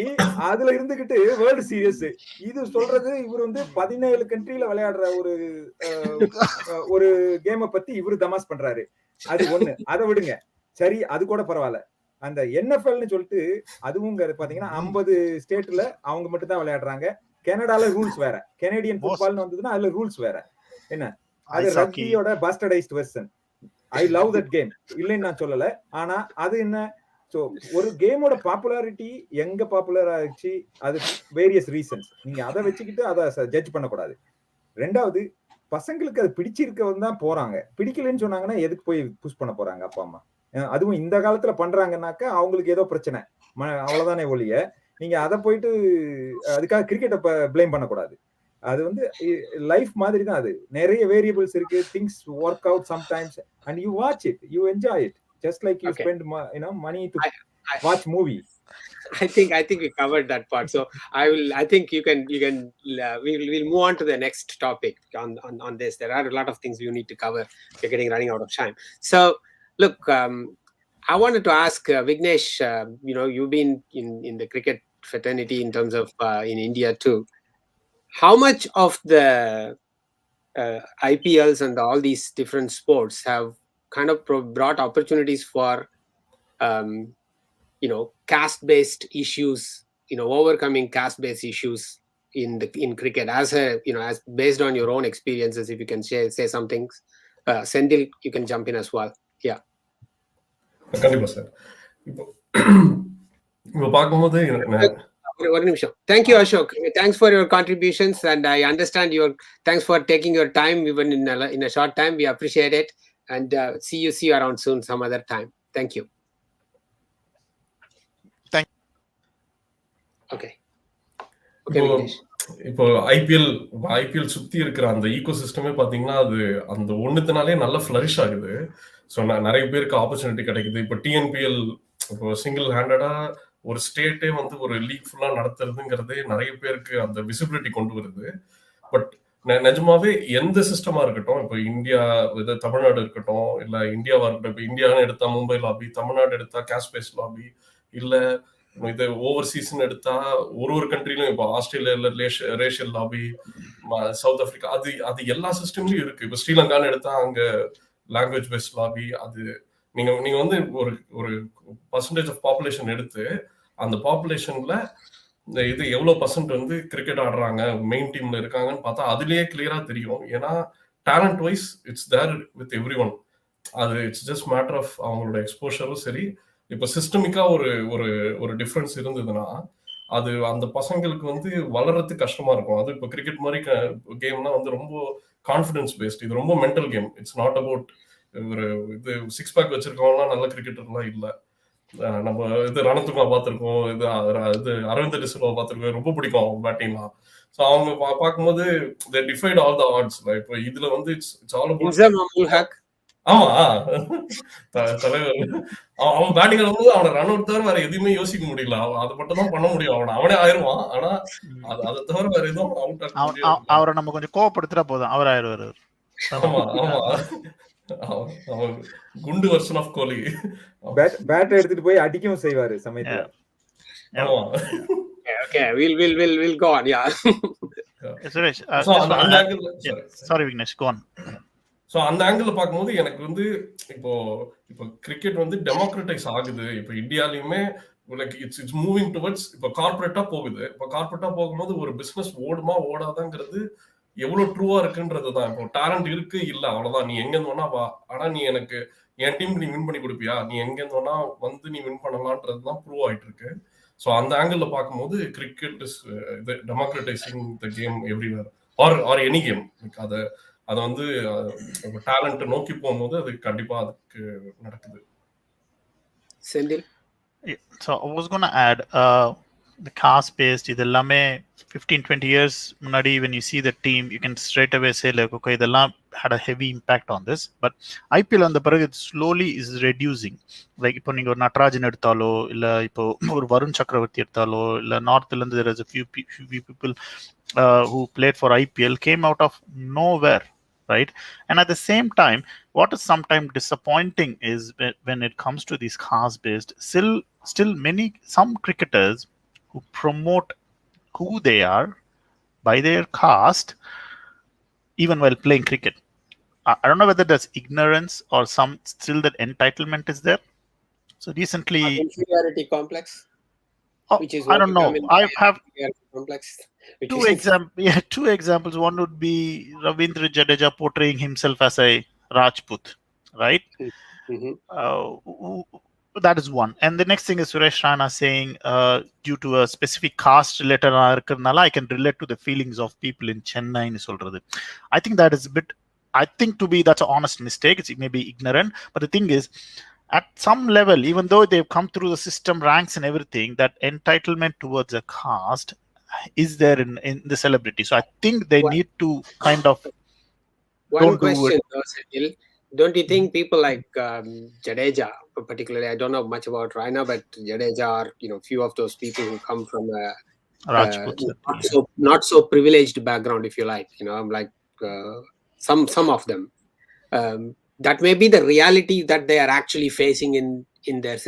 அதுல இருந்துகிட்டு வேர்ல்ட் சீரியஸ். இது சொல்றது இவர் வந்து 17 கண்ட்ரில விளையாடுற ஒரு கேமை பத்தி இவரு தமாஸ் பண்றாரு. அது ஒண்ணு. அதை விடுங்க, சரி, அது கூட பரவாயில்ல. அந்த NFL சொல்லிட்டு அதுவும் பாத்தீங்கன்னா 50 ஸ்டேட்ல அவங்க மட்டும் தான் விளையாடுறாங்க. கனடால ரூல்ஸ் வேற, கனேடியன் ஃபுட்பால்னு வந்ததுன்னா அதுல ரூல்ஸ் வேற. என்ன, அது ரக்பியோட bastardised version. I love that game, இல்லைன்னு நான் சொல்லல. ஆனா அது என்ன, சோ ஒரு கேமோட பாப்புலாரிட்டி எங்க பாப்புலர் ஆயிடுச்சு, அது வேரியஸ் ரீசன்ஸ். நீங்க அதை வச்சுக்கிட்டு அதை ஜட்ஜ் பண்ணக்கூடாது. ரெண்டாவது, பசங்களுக்கு அது பிடிச்சிருக்கவங்க தான் போறாங்க. பிடிக்கலன்னு சொன்னாங்கன்னா எதுக்கு போய் புஷ் பண்ண போறாங்க அப்பா அம்மா? அதுவும் இந்த காலத்துல பண்றாங்கன்னாக்க அவங்களுக்கு ஏதோ பிரச்சனை, அவ்வளவுதானே ஒழிய நீங்க அதை போயிட்டு அதுக்காக கிரிக்கெட்டை பிளேம் பண்ணக்கூடாது. அது வந்து லைஃப் மாதிரி தான். அது நிறைய வேரியபிள்ஸ் இருக்கு. Things work out sometimes and you watch it, you enjoy it, just like you spend money to watch movies. I think we covered that part. So I think we'll move on to the next topic on this. There are a lot of things you need to cover. We're running out of time. So look, I wanted to ask Vignesh, you've been in the cricket fraternity in terms of in India too. How much of the IPLs and all these different sports have kind of brought opportunities for caste-based issues, overcoming caste-based issues in cricket, as based on your own experiences? If you can say some things. Sendil, you can jump in as well. Yeah. கண்டிப்பா sir. இப்போ பார்க்கும்போது one நிமிஷம். Thank you, Ashok. Thanks for your contributions, and I understand thanks for taking your time even in a short time. We appreciate it, and see you around soon some other time. Thank you. Okay, Vignesh. இப்போ IPL சுத்தி இருக்கிற அந்த ego சிஸ்டமே பாத்தீங்கன்னா அது அந்த ஒண்ணுத்தினாலே நல்லா flourish ஆகுது. ஸோ நிறைய பேருக்கு ஆப்பர்ச்சுனிட்டி கிடைக்குது. இப்போ டிஎன்பிஎல் இப்போ சிங்கிள் ஹேண்டடா ஒரு ஸ்டேட்டே வந்து ஒரு லீக் ஃபுல்லா நடத்துறதுங்கிறதே நிறைய பேருக்கு அந்த விசிபிலிட்டி கொண்டு வருது. பட் நிஜமாவே எந்த சிஸ்டமா இருக்கட்டும், இப்போ இந்தியா இது தமிழ்நாடு இருக்கட்டும், இல்ல இந்தியாவா இருக்கட்டும், இப்போ இந்தியான்னு எடுத்தா மும்பை லாபி, தமிழ்நாடு எடுத்தா காஸ்பேஸ் லாபி, இல்ல இது ஓவர்சீஸ்ன்னு எடுத்தா ஒரு கண்ட்ரிலும் இப்போ ஆஸ்திரேலியால ரேஷியல் லாபி, சவுத் ஆப்பிரிக்கா, அது எல்லா சிஸ்டம்லயும் இருக்கு. இப்போ ஸ்ரீலங்கான்னு எடுத்தா அங்க லாங்குவேஜ் பேஸ்ட் லாபி. அது நீங்க வந்து ஒரு பர்சன்டேஜ் ஆஃப் பாப்புலேஷன் எடுத்து அந்த பாப்புலேஷன்ல இது எவ்வளவு பர்சன்ட் வந்து கிரிக்கெட் ஆடுறாங்க, மெயின் டீம்ல இருக்காங்கன்னு பார்த்தா அதுலயே கிளியரா தெரியும். ஏன்னா talent wise it's there with every one. அது இட்ஸ் ஜஸ்ட் மேட்டர் ஆஃப் அவங்களோட எக்ஸ்போஷரும் சரி. இப்போ சிஸ்டமிக்கா ஒரு டிஃபரன்ஸ் இருந்ததுன்னா அது அந்த பசங்களுக்கு வந்து வளர்றதுக்கு கஷ்டமா இருக்கும். அது இப்போ கிரிக்கெட் மாதிரி கேம்னா வந்து ரொம்ப கான்ஃபிடன்ஸ் பேஸ்ட். இது ரொம்ப mental game. It's not about ஒரு இது 6 பேக் வச்சிருக்கவங்கலாம் நல்ல கிரிக்கெட்டர்லாம் இல்லை. நம்ம இது ரணத்துக்குமா பார்த்துருக்கோம், இது அரவிந்த் டிசில்வா பார்த்துருக்கோம், ரொம்ப பிடிக்கும் அவங்க பேட்டிங்லாம். ஸோ அவங்க பார்க்கும்போது தே டிஃபைட் ஆல் த ஆட்ஸ். இப்போ இதுல வந்து இட்ஸ் ஆல் அபவுட். ஆமா, தலைவர் அவன் பேட்டிங் ஆடும்போது அவனை ரன் அவுட் தவிர வேற எதுவுமே யோசிக்க முடியல. அதை மட்டும் தான் பண்ண முடியும். அவனே ஆயிருவான். ஆனா அதை தவிர வேற எதுவும் அவுட் ஆக முடியாது. அவரை நம்ம கொஞ்சம் கோவப்படுத்துறா போதும், அவர் ஆயிடுவாரு. ஆமா அவன் குண்டு வெர்ஷன் ஆஃப் கோலி. பேட் எடுத்துட்டு போய் அடிக்கவும் செய்வாரு சமயத்துல. ஆமா. Okay, we'll go on. Yeah. Suresh, sorry Vignesh, go on. So அந்த ஆங்கிள் பார்க்கும்போது எனக்கு வந்து இப்போ கிரிக்கெட் வந்து டெமோக்ரட்டைஸ் ஆகுது. இப்போ இந்தியாலையுமே லைக் இட்ஸ் மூவிங் டுவர்ட்ஸ் இப்போ கார்பரேட்டா போகுது. இப்போ கார்பரேட்டா போகும்போது ஒரு பிசினஸ் ஓடுமா ஓடாதாங்கிறது எவ்வளவு ட்ரூவா இருக்குன்றது தான். இப்போ டேலண்ட் இருக்கு இல்ல அவ்வளவுதான், நீ எங்க இருந்தோன்னா வா, ஆனா நீ எனக்கு என் டீமுக்கு நீ வின் பண்ணி கொடுப்பியா, நீ எங்க இருந்தோன்னா வந்து நீ வின் பண்ணலான்றது தான் ப்ரூவ் ஆயிட்டு இருக்கு. ஸோ அந்த ஆங்கிள் பார்க்கும்போது cricket is democratising the game everywhere or any game. அதை வந்து டேலண்ட் நோக்கி போகும்போது அது கண்டிப்பா அதுக்கு நடக்குது. Senthil. So I was going to add the caste based இதெல்லாமே 15-20 years முன்னாடி when you see the team you can straight away say like okay இதெல்லாம் had a heavy impact on this, but IPL அந்த பிறகு it slowly is reducing. like இப்போ நீங்க ஒரு நட்ராஜன் எடுத்தாலோ இல்ல இப்போ ஒரு வருண் சக்கரவர்த்தி எடுத்தாலோ இல்ல நார்த்ல இருந்து there is a few people who played for IPL came out of nowhere, right? And at the same time what is sometimes disappointing is when it comes to these caste based still some cricketers who promote who they are by their caste even while playing cricket. I don't know whether that's ignorance or some still that entitlement is there. So recently inferiority complex, which is I don't know. I have complex. Two examples. One would be Ravindra Jadeja portraying himself as a Rajput, right? Mm-hmm. That is one. And the next thing is Suresh Rana saying due to a specific caste related I can relate to the feelings of people in Chennai nu solradhu. I think that is a bit, that's an honest mistake. It may be ignorant, but the thing is at some level, even though they've come through the system ranks and everything, that entitlement towards a caste is there in the celebrity. So I think they need to kind of one question though, don't you think people like Jadeja particularly, I don't know much about Raina, but Jadeja are few of those people who come from a not so privileged background, if you like, like some of them, that may be the reality that they are actually facing in their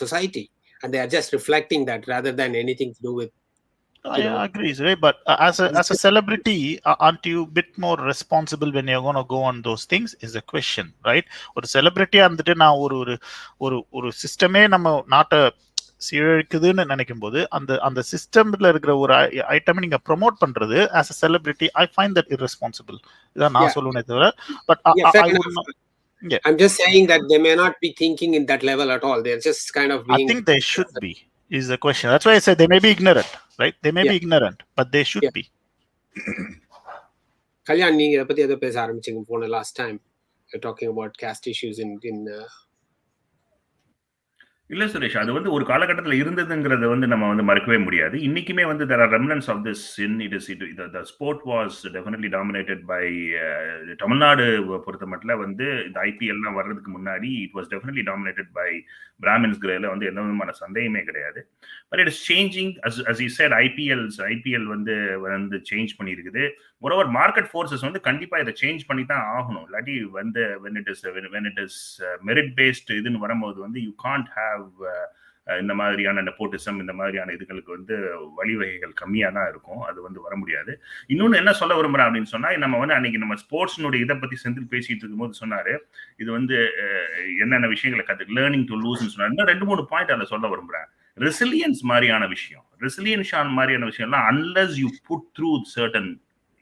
society, and they are just reflecting that rather than anything to do with. I agree, right? But as a celebrity, aren't you a bit more responsible when you're going to go on those things? Is the question, right? Or celebrity andittu na oru system e நம்ம நாட்ட சீரழிக்குதுன்னு நினைக்கும் போது அந்த சிஸ்டம்ல இருக்கிற ஒரு item நீங்க promote பண்றது as a celebrity, I find that irresponsible. இதான் நான் சொல்லுவேனே தவிர, but I'm just saying that they may not be thinking in that level at all. They're just kind of being, I think they should be. is the question. That's why I said they may be ignorant, right? They may be ignorant, but they should be. Kalyan, நீங்க இத பத்தி ஏதோ பேச ஆரம்பிச்சீங்க போன last time. You're talking about caste issues in இல்ல சுரேஷ், அது வந்து ஒரு காலகட்டத்தில் இருந்ததுங்கிறத வந்து நம்ம வந்து மறக்கவே முடியாது. இன்னைக்குமே வந்து there are remnants of this in it is the sport was definitely dominated by Tamil Nadu பொறுத்தமட்டில் வந்து இந்த ஐபிஎல்லாம் வர்றதுக்கு முன்னாடி it was definitely dominated by பிராமின்ஸ்கிறதுல வந்து எந்த விதமான சந்தேகமே கிடையாது. But it is changing as you said, IPL வந்து சேஞ்ச் பண்ணியிருக்குது. moreover மார்க்கெட் ஃபோர்ஸஸ் வந்து கண்டிப்பா இதை சேஞ்ச் பண்ணி தான் ஆகணும். இல்லாட்டி வந்து when it is merit based இதுன்னு வரும்போது வந்து you can't have இந்த மாதிரியான நெப்போட்டிசம், இந்த மாதிரியான இதுகளுக்கு வந்து வழிவகைகள் கம்மியா தான் இருக்கும். அது வந்து வர முடியாது. இன்னொன்னு என்ன சொல்ல விரும்புறேன் அப்படின்னு சொன்னா, நம்ம வந்து அன்னைக்கு நம்ம ஸ்போர்ட்ஸ்னுடைய இதை பத்தி செந்தில் பேசிட்டு இருக்கும்போது சொன்னாரு, இது வந்து என்னென்ன விஷயங்களை கத்து லேர்னிங் டு லூஸ்ன்னு சொன்னாரு. 2-3 பாயிண்ட் அதில் சொல்ல விரும்புறேன். ரெசிலியன்ஸ் மாதிரியான விஷயம்லாம் unless you put through certain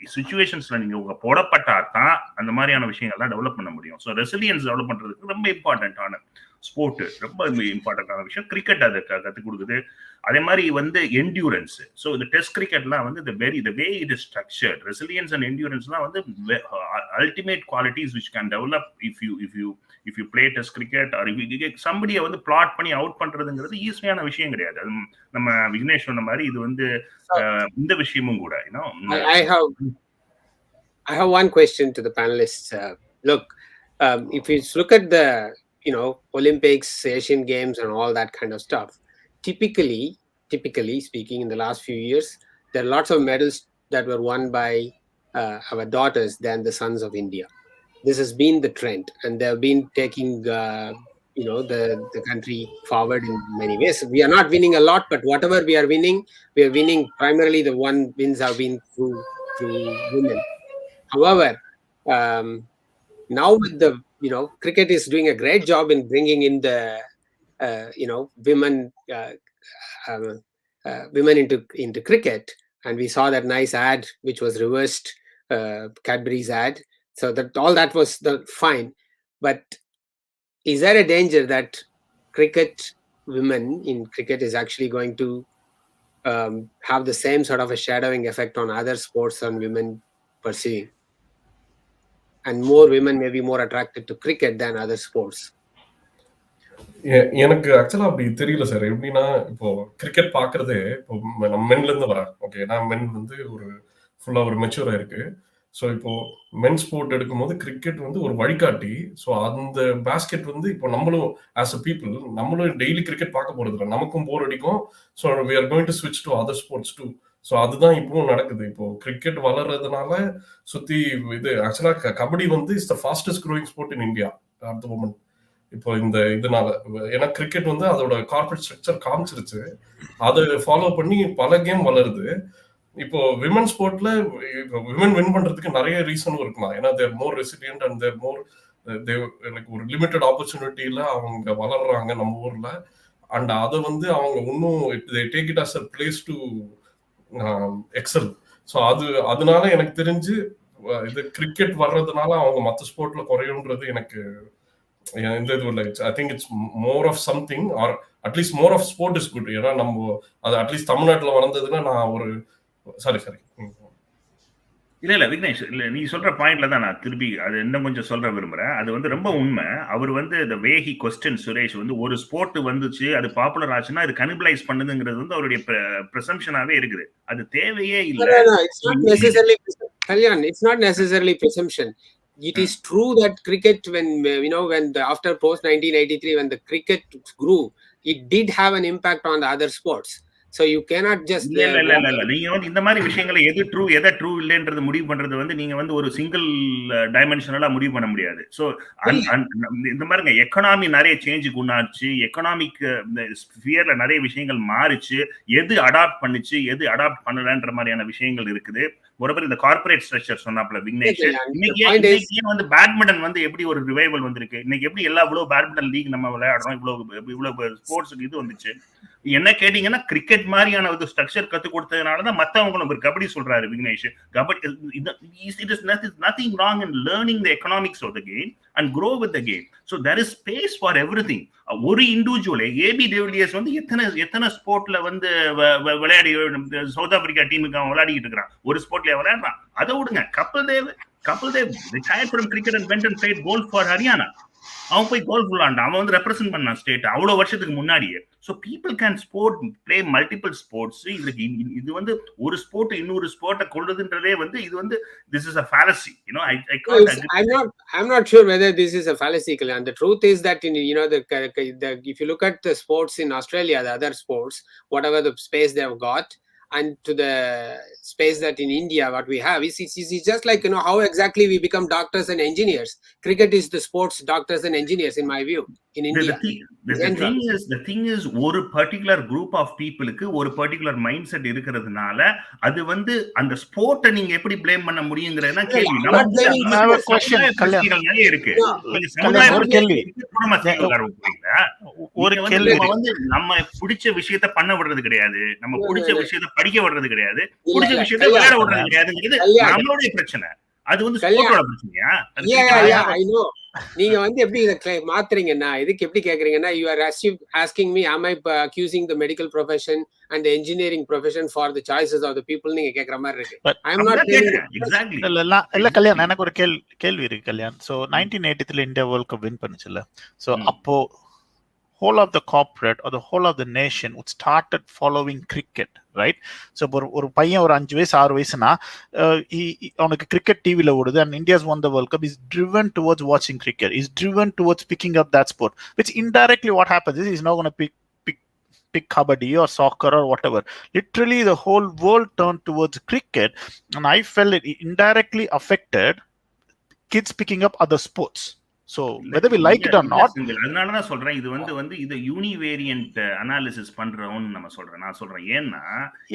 சிச்சுவேஷன்ஸ்ல நீங்க உங்க போடப்பட்டா தான் அந்த மாதிரியான விஷயங்கள்லாம் டெவலப் பண்ண முடியும். ஸோ ரெசிலியன்ஸ் டெவலப் பண்றதுக்கு ரொம்ப இம்பார்ட்டன்டான ஸ்போர்ட், ரொம்ப இம்பார்ட்டன்டான விஷயம். கிரிக்கெட் அதை கற்றுக் கொடுக்குது. அதே மாதிரி வந்து என்டியூரன்ஸ். ஸோ இந்த டெஸ்ட் கிரிக்கெட்லாம் வந்து the way it is structured, resilience and endurance-லாம் வந்து ultimate qualities which can develop if you play test cricket or if you get somebody வந்து பிளாட் பண்ணி அவுட் பண்றதுங்கிறது ஈஸியான விஷயம் கிடையாது. அது நம்ம விக்னேஷ் சொன்ன மாதிரி இது வந்து இந்த விஷயமும் கூட. I have one question to the panelists. Look, if you look at the Olympics, Asian Games and all that kind of stuff, typically speaking, in the last few years, there are lots of medals that were won by our daughters than the sons of India. This has been the trend, and they have been taking the country forward in many ways. We are not winning a lot, but whatever we are winning primarily the one wins have been through women. However, now with the cricket is doing a great job in bringing in the women into cricket, and we saw that nice ad which was reversed Cadbury's ad. So that all that was fine, but is there a danger that women in cricket is actually going to have the same sort of a shadowing effect on other sports on women pursuing, and more women may be more attracted to cricket than other sports? எனக்கு ஆக்சுவலா அப்படி தெரியல sir. எப்படின்னா, இப்போ cricket பாக்குறதே இப்போ நம்ம மென்ல இருந்து வரேன். ஓகே, நான் மென் வந்து ஒரு ஃபுல்லா ஒரு மெச்சூரா இருக்கு. ஸோ இப்போ மென் ஸ்போர்ட் எடுக்கும்போது கிரிக்கெட் வந்து ஒரு வழிகாட்டி. ஸோ அந்த பேஸ்கெட் வந்து இப்போ நம்மளும் ஆஸ் அ பீப்புள் நம்மளும் டெய்லி கிரிக்கெட் பார்க்க போறது இல்லை, நமக்கும் போர் அடிக்கும். So we are going to switch to other sports too. So அதுதான் இப்பவும் நடக்குது. இப்போ கிரிக்கெட் வளர்றதுனால சுத்தி இது ஆக்சுவலா கபடி வந்து is the fastest growing sport in India at the moment. இப்போ இந்த இதனால ஏன்னா கிரிக்கெட் வந்து அதோட கார்பரேட் ஸ்ட்ரக்சர் காமிச்சிருச்சு, அதை ஃபாலோ பண்ணி பல கேம் வளருது. இப்போ விமன் ஸ்போர்ட்ல விமன் வின் பண்றதுக்கு நிறைய ரீசனும் இருக்கலாம். ஏன்னா தேர் மோர் ரெசிலியன்ட் அண்ட் தேர் மோர் ஒரு லிமிட்டட் ஆப்பர்ச்சுனிட்டியில அவங்க வளர்றாங்க நம்ம ஊர்ல. அண்ட் அதை வந்து அவங்க இன்னும் take it as a place to excel. So அதனால எனக்கு தெரிஞ்சு இது கிரிக்கெட் வர்றதுனால அவங்க மற்ற ஸ்போர்ட்ல குறையுன்றது எனக்கு இந்த இது இல்லை. I think it's more of something, or at least more of sport is good. ஏன்னா நம்ம அது அட்லீஸ்ட் தமிழ்நாட்டில் வளர்ந்ததுன்னா நான் ஒரு சரி இல்ல விக்னேஷ், இல்ல நீ சொல்ற பாயிண்ட்ல தான் நான் திருப்பி அது இன்னும் கொஞ்சம் சொல்ற விரும்புறேன். அது வந்து ரொம்ப உண்மை. அவர் வந்து the way he questioned Suresh வந்து ஒரு ஸ்போர்ட் வந்துச்சு, அது பாப்புலர் ஆச்சுன்னா அது கனிபலைஸ் பண்ணுதுங்கிறது வந்து அவருடைய பிரசம்ஷனாவே இருக்குது. அது தேவையே இல்லை. It's not necessarily Kalyan, it's not necessarily presumption. It is true that cricket, when after post 1983, when the cricket grew, it did have an impact on the other sports. So you cannot just இல்ல நீங்க வந்து இந்த மாதிரி விஷயங்களை எது true இல்லைன்றது முடிவு பண்றது வந்து நீங்க வந்து ஒரு சிங்கிள் டைமென்ஷனலா முடிவு பண்ண முடியாது. ஸோ இந்த மாதிரிங்க எக்கனாமி நிறைய சேஞ்சுக்கு உண்டாச்சு, எக்கனாமிக் ஸ்பியர்ல நிறைய விஷயங்கள் மாறிச்சு, எது அடாப்ட் பண்ணுச்சு எது அடாப்ட் பண்ணலன்ற மாதிரியான விஷயங்கள் இருக்குது. ஒருவர் இந்த கார்பரேட் ஸ்ட்ரக்சர் சொன்னாப்ல விக்னேஷ், இன்னைக்கு வந்து பேட்மிண்டன் வந்து எப்படி ஒரு ரிவைவல் வந்திருக்கு, இன்னைக்கு எப்படி இவ்வளவு பேட்மிண்டன் லீக் நம்ம விளையாடுறோம், இவ்வளவு ஸ்போர்ட்ஸ் இது வந்துச்சு. என்ன கேட்டீங்கன்னா கிரிக்கெட் மாதிரியான ஒரு ஸ்ட்ரக்சர் கத்து கொடுத்ததுனாலதான் மத்தவங்களும் கபடி சொல்றாரு Vignesh. Kabaddi, it is nothing wrong in learning the economics of the game and grow with the game. So there is space for everything. ஒரு இண்டிவிஜுவல் ஏபி டெவிலியர்ஸ் வந்து எத்தனை ஸ்போர்ட்ல வந்து விளையாடி சவுத் ஆப்பிரிக்கா டீமுக்கு அவன் விளையாடிட்டு இருக்கிறான், ஒரு ஸ்போர்ட்ல விளையாடுறான். அதை விடுங்க. Kapil Dev retired from cricket and went and played golf for Haryana. அவன் போய் கோல்ஃப் விளையாண்டான், அவன் வந்து ரெப்ரசென்ட் பண்ணான் ஸ்டேட் அவ்வளவு வருஷத்துக்கு முன்னாடியே. So people can play multiple sports. இதுக்கு இது வந்து ஒரு ஸ்போர்ட் இன்னொரு ஸ்போர்ட்டை கொள்றதுன்றதே வந்து இது வந்து this is a fallacy. I'm not sure whether this is a fallacy, Kalyan. The truth is that if you look at the sports in Australia, the other sports, whatever the space they have got, and to the space that in India what we have is it's just like how exactly we become doctors and engineers. Cricket is the sports doctors and engineers in my view in India. The thing is ஒரு particular group of peopleக்கு ஒரு particular mindset இருக்கிறதுனால அது வந்து அந்த ஸ்போர்ட்டை நீங்க எப்படி blame பண்ண முடியுங்கிறதுனா கேள்வி. நம்ம क्वेश्चन கல்யாணம் நிறைய இருக்கு. ஒரு கேள்வி வந்து நம்ம பிடிச்ச விஷயத்தை பண்ண விடுறது கிடையாது, நம்ம பிடிச்ச விஷயத்தை படிக்க விடுறது கிடையாது, பிடிச்ச விஷயத்தை விளையாட விடுறது கிடையாதுங்கிறது நம்மளுடைய பிரச்சனை. அது வந்து ஸ்போர்ட்டோட பிரச்சனையா? நீங்க வந்து எப்படி இதை மாத்துறீங்கன்னா, இதுக்கு எப்படி கேக்குறீங்கன்னா, you are asking me am I accusing the medical profession and the engineering profession for the choices of the people நீங்க கேக்குற மாதிரி இருக்கு. I am not exactly. இல்ல கல்யாண், எனக்கு ஒரு கேள்வி இருக்கு Kalyan. So 1983 India world cup win பண்ணுச்சுல. சோ அப்போ whole of the corporate or the whole of the nation would started following cricket, right? So ஒரு பையன் ஒரு 5 வயசு 6 வயசுனா அவனுக்கு கிரிக்கெட் டிவில ஓடுது and India's won the World Cup, is driven towards watching cricket, is driven towards picking up that sport, which indirectly what happens is he's not going to pick kabaddi or soccer or whatever. Literally the whole world turned towards cricket, and I felt it indirectly affected kids picking up other sports. So whether we like it or not, அதனால தான் சொல்றேன் இது வந்து இது யூனிவேரியன்ட் analysis பண்றோம்னு நான் சொல்றேன். ஏன்னா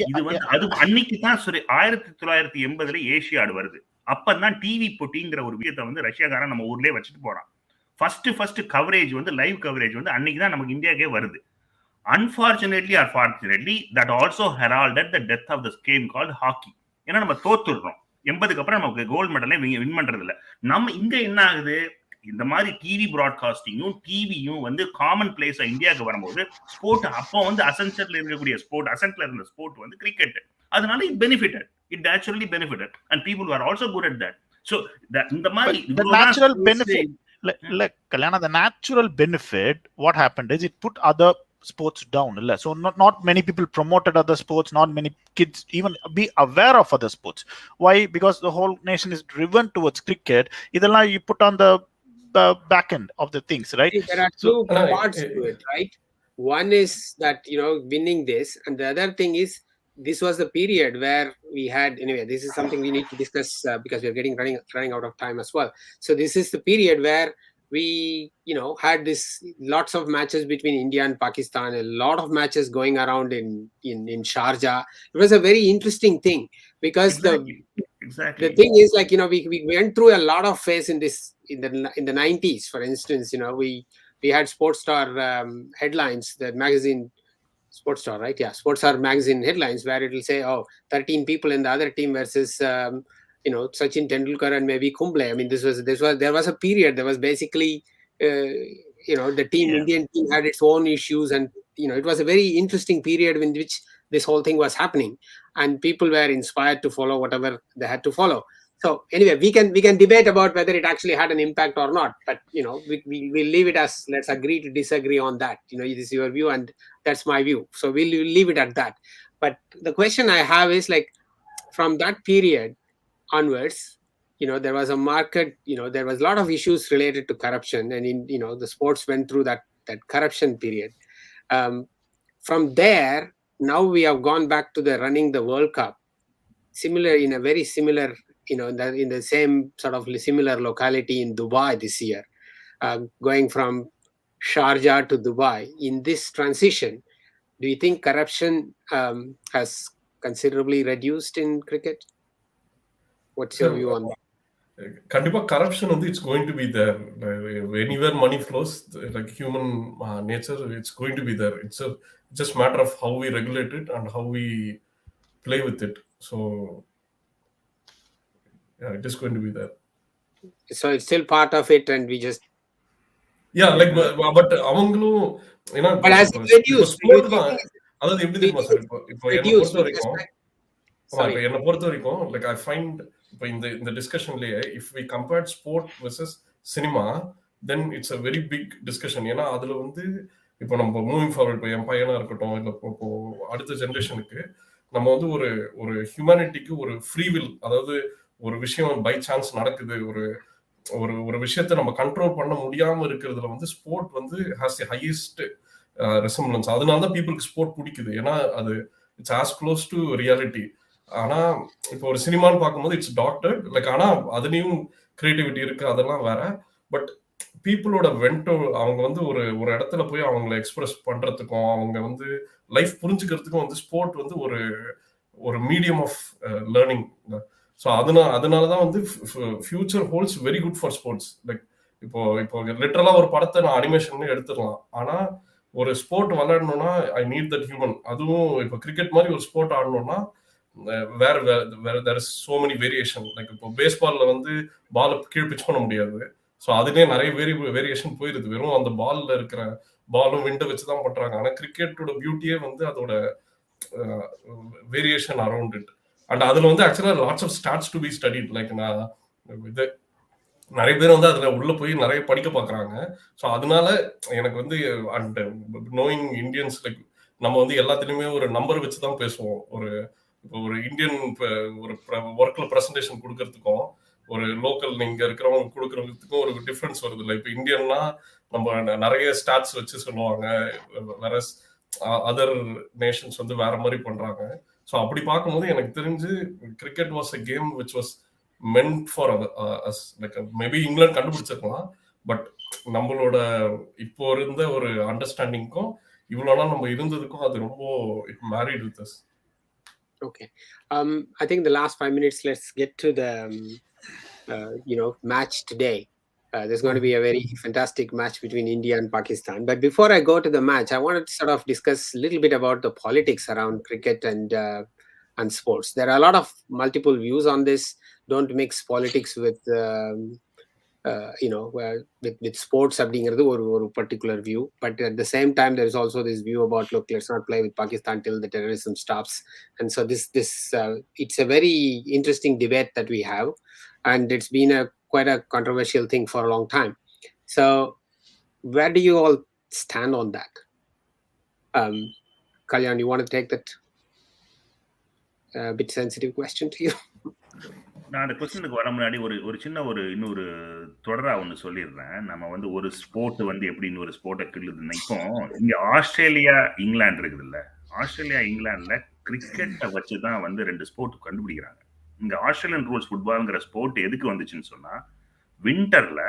இது வந்து அது அன்னைக்கு தான் 1980 ஏசியாடு வருது. அப்பதான் டிவி போட்டிங்கிற ஒரு விஷயத்தை வந்து ரஷ்யாக்காரன் நம்ம ஊர்லயே வச்சுட்டு போறான். ஃபர்ஸ்ட் கவரேஜ் வந்து லைவ் கவரேஜ் வந்து அன்னைக்கு தான் நமக்கு இந்தியாக்கே வருது. Unfortunately or fortunately, that also heralded the death of this game called hockey. ஏன்னா நம்ம தோத்துடுறோம் 80க்கு அப்புறம் நமக்கு கோல்டு மெடலே வின் பண்றது இல்லை. நம்ம இங்க என்ன ஆகுது, இந்த மாதிரி டிவி பிராட்காஸ்டிங்கும் டிவியும் வந்து காமன் பிளேஸா இந்தியாவுக்கு வரும்போது ஸ்போர்ட் அப்போ வந்து அசென்ஷன்ல இருக்கக்கூடிய ஸ்போர்ட், அசென்ட்ல இருந்த ஸ்போர்ட் வந்து கிரிக்கெட். அதனால it naturally benefited and people were also good at that. So இந்த மாதிரி the natural benefit, the natural benefit, what happened is it put other sports down. So not many people promoted other sports, not many kids even be aware of other sports. Why? Because the whole nation is driven towards cricket. Idella you put on the back end of the things, right? There are two parts to it, right? One is that winning this, and the other thing is this was the period where we had, anyway, this is something we need to discuss because we are running out of time as well. So this is the period where we had this lots of matches between India and Pakistan, a lot of matches going around in Sharjah. It was a very interesting thing because the thing is like we went through a lot of phase in this in the 90s. For instance, we had Sports Star headlines, the magazine Sports Star, right? Yeah, Sports Star magazine headlines where it will say 13 people in the other team versus Sachin Tendulkar and maybe Kumble. I mean, there was a period. There was basically, the team, Indian team had its own issues, and it was a very interesting period in which this whole thing was happening, and people were inspired to follow whatever they had to follow. So anyway, we can debate about whether it actually had an impact or not, but we'll leave it as let's agree to disagree on that. This is your view and that's my view, so we'll leave it at that. But the question I have is like, from that period onwards, there was a market, there was a lot of issues related to corruption, and the sports went through that corruption period. From there, now we have gone back to the running the World Cup, in a very similar, in the same sort of similar locality in Dubai this year, going from Sharjah to Dubai. In this transition, do you think corruption has considerably reduced in cricket? What's your view on that? கண்டிப்பா corruption வந்து it's going to be there. Anywhere money flows, like human nature, it's going to be there. It's just matter of how we regulate it and how we play with it. So yeah, it is going to be there. So it's still part of it, and we just. Yeah, like but அவங்களும் ஏன்னா But as இப்போ it reduced, do you sport தான். think அதாவது எப்படி do you தெரியுமா think sir, it's இப்போ என்னை reduced பொறுத்த with வரைக்கும் respect? இப்போ Sorry. என்னை பொறுத்த வரைக்கும் லைக் ஐ ஃபைண்ட் இப்போ இந்த டிஸ்கஷன்லயே if we compared sport versus cinema, then it's a very big discussion. ஏன்னா அதுல வந்து இப்போ நம்ம மூவிங் ஃபார்வர்ட், இப்போ என் பையனா இருக்கட்டும், இல்லை இப்போ அடுத்த ஜென்ரேஷனுக்கு நம்ம வந்து ஒரு ஹியூமனிட்டிக்கு ஒரு ஃப்ரீ வில், அதாவது ஒரு விஷயம் பை சான்ஸ் நடக்குது, ஒரு விஷயத்தை நம்ம கண்ட்ரோல் பண்ண முடியாம இருக்கிறதுல வந்து ஸ்போர்ட் வந்து ஹாஸ் தி ஹையஸ்ட் ரெசம்பலன்ஸ். அதனால தான் பீப்புளுக்கு ஸ்போர்ட் பிடிக்குது. ஏன்னா அது it's as close to reality. ஆனா இப்போ ஒரு சினிமான்னு பார்க்கும்போது இட்ஸ் டாக்டர் லைக், ஆனா அதுலயும் கிரியேட்டிவிட்டி இருக்கு, அதெல்லாம் வேற. பட் பீப்புளோட வென்டோ, அவங்க வந்து ஒரு இடத்துல போய் அவங்கள எக்ஸ்பிரஸ் பண்றதுக்கும் அவங்க வந்து லைஃப் புரிஞ்சுக்கிறதுக்கும் வந்து ஸ்போர்ட் வந்து ஒரு மீடியம் ஆஃப் லேர்னிங். ஸோ அதனாலதான் வந்து future holds very good for sports. Like இப்போ லிட்டரலா ஒரு படத்தை நான் அனிமேஷன் எடுத்துடலாம், ஆனா ஒரு ஸ்போர்ட் விளையாடணும்னா ஐ நீட் தட் ஹியூமன். அதுவும் இப்போ கிரிக்கெட் மாதிரி ஒரு ஸ்போர்ட் ஆடணும்னா வேற there is so many variation. Like இப்போ பேஸ்பால்ல வந்து பால் கீழ் பிச் பண்ண முடியாது. ஸோ அதுலேயே நிறைய வேரியேஷன் போயிருது. வெறும் அந்த பால்ல இருக்கிற பாலும் விண்டை வச்சுதான் பண்றாங்க. ஆனா கிரிக்கெட்டோட பியூட்டியே வந்து அதோட வேரியேஷன் அரௌண்ட் இட். அண்ட் அதுல வந்து ஆக்சுவலா lots of stats to be studied. Like நான் இது நிறைய பேர் வந்து அதுல உள்ள போய் நிறைய படிக்க பாக்குறாங்க. ஸோ அதனால எனக்கு வந்து அண்ட் நோயிங் இந்தியன்ஸ், லைக் நம்ம வந்து எல்லாத்துலயுமே ஒரு நம்பர் வச்சுதான் பேசுவோம். இப்போ ஒரு இந்தியன் ஒரு ஒர்க்ல பிரசன்டேஷன் கொடுக்கறதுக்கும் ஒரு லோக்கல் இங்க இருக்கிறவங்க கொடுக்கறதுக்கும் ஒரு டிஃபரன்ஸ் வருது. இல்லை இப்போ இந்தியன்னா நம்ம நிறைய ஸ்டாட்ஸ் வச்சு சொல்லுவாங்க, வேற அதர் நேஷன்ஸ் வந்து வேற மாதிரி பண்றாங்க. ஸோ அப்படி பார்க்கும்போது எனக்கு தெரிஞ்சு cricket was a game which was meant for us. Like maybe England கண்டுபிடிச்சிருக்கலாம், பட் நம்மளோட இப்போ இருந்த ஒரு அண்டர்ஸ்டாண்டிங்க்கும் இவ்வளோ நாள் நம்ம இருந்ததுக்கும் அது ரொம்ப it married with us. Okay. I think the last 5 minutes, let's get to the match today. There's going to be a very fantastic match between India and Pakistan. But before I go to the match, I wanted to sort of discuss a little bit about the politics around cricket and sports. There are a lot of multiple views on this. Don't mix politics with with sports அப்படிங்கிறது ஒரு particular view. But at the same time, there is also this view about, look, let's not play with Pakistan till the terrorism stops. And so this it's a very interesting debate that we have, and it's been quite a controversial thing for a long time. So where do you all stand on that? Kalyan, you want to take that bit sensitive question to you? நான் அந்த கொஸ்டினுக்கு வர முன்னாடி ஒரு சின்ன இன்னொரு தொடரா ஒன்று சொல்லிடுறேன். நம்ம வந்து ஒரு ஸ்போர்ட் வந்து எப்படி இன்னொரு ஸ்போர்ட்டை கிள்ளுதுன்னா, இப்போ இங்க ஆஸ்திரேலியா இங்கிலாந்து இருக்குதுல்ல, ஆஸ்திரேலியா இங்கிலாந்துல கிரிக்கெட்டை வச்சுதான் வந்து 2 ஸ்போர்ட் கண்டுபிடிக்கிறாங்க. இங்க ஆஸ்திரேலியன் ரூல்ஸ் ஃபுட்பால்ங்கிற ஸ்போர்ட் எதுக்கு வந்துச்சுன்னு சொன்னா, வின்டர்ல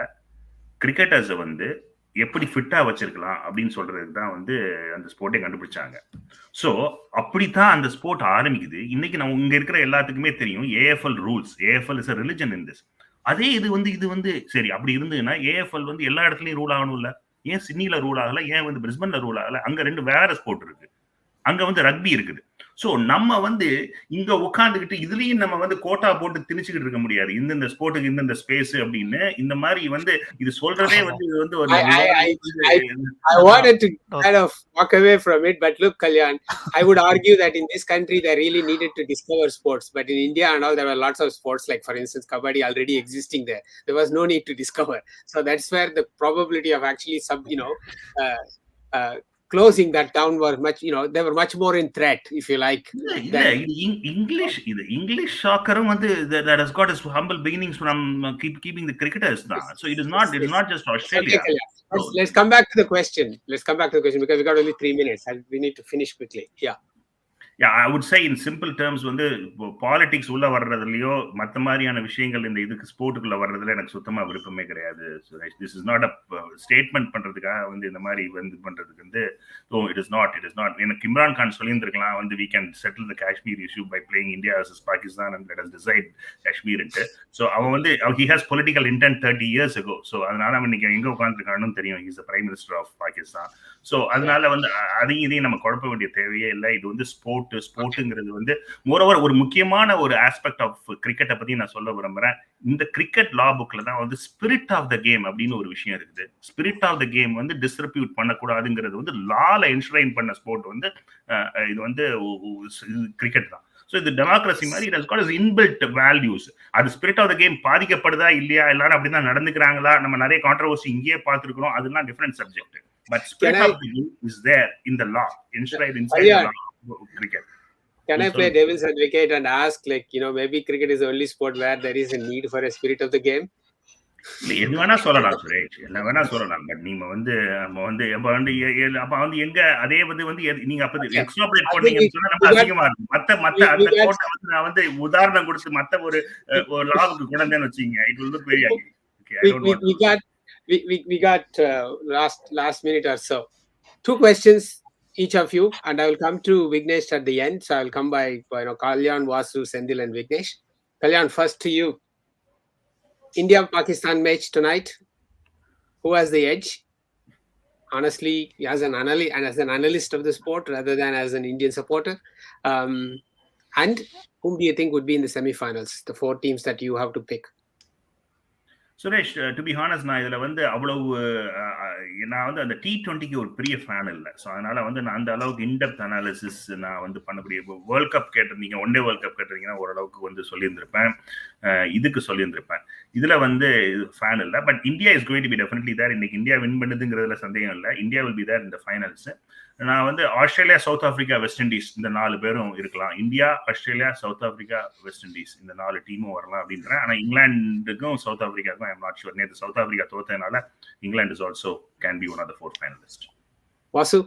கிரிக்கெட்டர்ஸை வந்து எப்படி ஃபிட்டா வச்சிருக்கலாம் அப்படின்னு சொல்றதுக்கு தான் வந்து அந்த ஸ்போர்ட்டை கண்டுபிடிச்சாங்க. ஸோ அப்படித்தான் அந்த ஸ்போர்ட் ஆரம்பிக்குது. இன்னைக்கு நம்ம இங்க இருக்கிற எல்லாத்துக்குமே தெரியும் AFL rules. AFL is a religion in this. அதே இது வந்து சரி அப்படி இருந்ததுன்னா ஏஎஃப்எல் வந்து எல்லா இடத்துலயும் ரூல் ஆகணும் இல்ல? ஏன் சிட்னில ரூல் ஆகல? ஏன் வந்து பிரிஸ்பன்ல ரூல் ஆகல? அங்க 2 வேற ஸ்போர்ட் இருக்கு, அங்க வந்து ரக்பி இருக்குது. ஸோ நம்ம வந்து இங்க உட்காந்துக்கிட்டு இதுலயும் நம்ம வந்து கோட்டா போட்டு திணிச்சுக்கிட்டு இருக்க முடியாது, இந்த ஸ்போர்ட்டுக்கு இந்த ஸ்பேஸ் அப்படின்னு. இந்த மாதிரி வந்து இது சொல்றதே வந்து இது வந்து ஒரு I wanted to kind of walk away from it, but look, Kalyan, I would argue that in this country they really needed to discover sports, but in India and all there were lots of sports, like for instance kabaddi already existing there. There was no need to discover. So that's where the probability of actually closing that down were much, they were much more in threat, if you like. English soccer வந்து that has got its humble beginnings from keeping the cricketers now. So it is not just Australia. Okay, let's come back to the question. Because we got only 3 minutes and we need to finish quickly. Yeah, I would say in simple terms வந்து politics உள்ள வர்றதுலயோ மற்ற மாதிரியான விஷயங்கள் இந்த இதுக்கு ஸ்போர்ட்டுக்குள்ள வர்றதுல எனக்கு சுத்தமா விருப்பமே கிடையாது. This is not a statement பண்றதுக்காக வந்து இந்த மாதிரி வந்து பண்றதுக்கு வந்து இட் இஸ் நாட் எனக்கு இம்ரான் கான் சொல்லியிருந்திருக்கலாம் வந்து we can settle the Kashmir issue by playing India versus Pakistan and let us decide Kashmir ன்ட்டு. ஸோ அவன் வந்து he has political intent 30 years ago. So அதனால அவன் இன்னைக்கு எங்க உட்காந்துருக்கான்னு தெரியும். he is the Prime Minister of Pakistan. So அதனால வந்து அதையும் இதையும் நம்ம குழப்ப வேண்டிய தேவையே இல்லை. இது வந்து ஸ்போர்ட் ஸ்போர்ட்டுங்கிறது வந்து மோரோவர் ஒரு முக்கியமான ஒரு ஆஸ்பெக்ட் ஆஃப் கிரிக்கெட்டை பத்தி நான் சொல்ல விரும்புறேன். இந்த கிரிக்கெட் லா புக்ல தான் வந்து ஸ்பிரிட் ஆஃப் த கேம் அப்படின்னு ஒரு விஷயம் இருக்குது. ஸ்பிரிட் ஆஃப் த கேம் வந்து டிஸ்ட்ரிபியூட் பண்ணக்கூடாதுங்கிறது வந்து லால என்ஷ்ரைன் பண்ண ஸ்போர்ட் வந்து இது வந்து கிரிக்கெட் தான். ஸோ இது டெமோக்ரஸி மாதிரி it has got is inbuilt values. அது ஸ்பிரிட் ஆஃப் த கேம் பாதிக்கப்படுதா இல்லையா, எல்லாரும் அப்படிதான் நடந்துக்கிறாங்களா, நம்ம நிறைய கான்ட்ரவர்சி இங்கேயே பார்த்துருக்கிறோம், அதெல்லாம் different subject. But spirit of the game is there in the law, enshrined inside the law of cricket. Can I play devil's advocate and ask, like, maybe cricket is the only sport where there is a need for a spirit of the game? எது வேணா சொல்லலாம் சுரேஷ், என்ன வேணா சொல்லலாம். But நீங்க வந்து நம்ம வந்து அப்ப வந்து எங்க அதே வந்து நீங்க அப்ப எக்ஸ்ட்ராப்ரேட் பண்ணீங்கன்னு சொன்னா நம்ம அதிகமா இருக்கும். மத்த அந்த கோட்டை வந்து நான் வந்து உதாரணம் கொடுத்து மத்த ஒரு லாவுக்கு கொண்டேன்னு வச்சீங்க, it will look very ugly. We got last minute or so. 2 questions each of you, and I will come to Vignesh at the end. So I will come by Kalyan, Vasu, Sendil, and Vignesh. Kalyan, first to you. India-Pakistan match tonight. Who has the edge? Honestly, as an analyst of the sport rather than as an Indian supporter. And whom do you think would be in the semi-finals? The 4 teams that you have to pick. Suresh, to be honest, நான் இதுல வந்து அவ்வளவு நான் வந்து அந்த T20க்கு ஒரு பெரிய fan இல்லை. ஸோ அதனால வந்து நான் அந்த அளவுக்கு இன்டெப்த் அனாலிசிஸ் நான் வந்து பண்ணக்கூடிய, வேர்ல்ட் கப் கேட்டிருந்தீங்க, ஒன் டே வேர்ல்ட் கப் கேட்டிருந்தீங்கன்னா ஓரளவுக்கு வந்து சொல்லியிருந்திருப்பேன், இதுக்கு சொல்லியிருந்திருப்பேன். இதுல வந்து ஃபேன் இல்லை. But India is going to be definitely there. இன்னைக்கு இந்தியா வின் பண்ணுதுங்கிறதுல சந்தேகம் இல்லை. இந்தியா வில் பி தேர் இந்த ஃபைனல்ஸ். நான் வந்து Australia, South Africa, West Indies இந்த 4 பேரும் இருக்கலாம். India, Australia, South Africa, West Indies இந்த 4 டீமும் வரலாம் அப்படின்றேன். ஆனா இங்கிலாந்துக்கும் சவுத் ஆப்பிரிக்காவுக்கும் ஐ எம் நாட் ஷூர். நேற்று சவுத் ஆப்பிரிக்கா தோத்ததுனால England is also can be one of the 4 finalist. Vasu,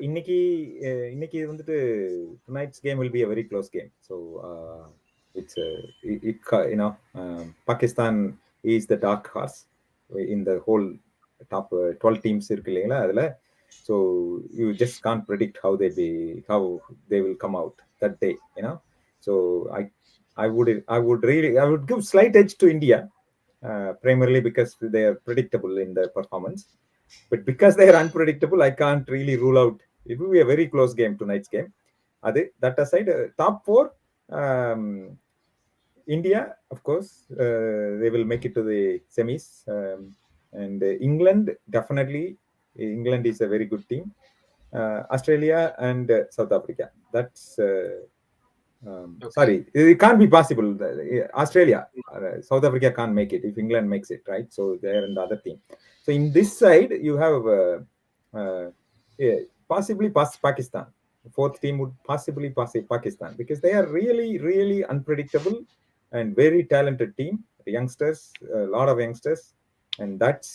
இன்னைக்கு வந்துட்டு tonight's game will be a very close game. So Pakistan is the dark horse in the whole top 12 teams இருக்கு இல்லைங்களா அதுல. So you just can't predict how they will come out that day, So I would give slight edge to India, primarily because they are predictable in their performance. But because they are unpredictable, I can't really rule out. It will be a very close game, tonight's game. That aside, top 4, India, of course, they will make it to the semis. And England, definitely, England is a very good team. Australia and South Africa. That's okay. Sorry, it can't be possible. Australia, South Africa can't make it if England makes it, right? So they're in the other team. So in this side, you have possibly Pakistan. The 4th team would possibly pass Pakistan because they are really, really unpredictable and very talented team. Youngsters, a lot of youngsters. And that's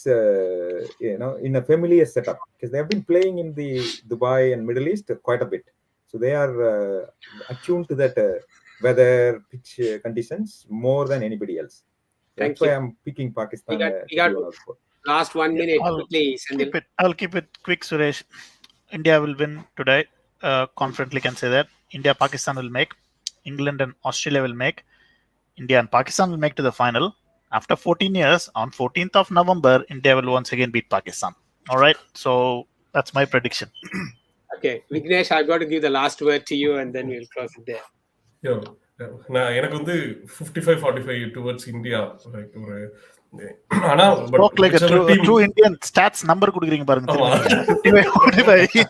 in a familiar setup because they have been playing in the Dubai and Middle East quite a bit, so they are attuned to that weather, pitch conditions more than anybody else. That's why I'm picking Pakistan. We got last 1 minute. Quickly, I'll keep it quick, Suresh. India will win today. Confidently can say that. India, Pakistan will make. England and Australia will make. India and Pakistan will make to the final. After 14 years, on 14th of November, India will once again beat Pakistan. All right. So that's my prediction. Okay. Vignesh, I've got to give the last word to you and then we'll close it there. நான் எனக்கு வந்து 55-45 towards India. Like ஒரு ஆனா but like true Indian stats number கொடுக்குறீங்க பாருங்க. 55-45.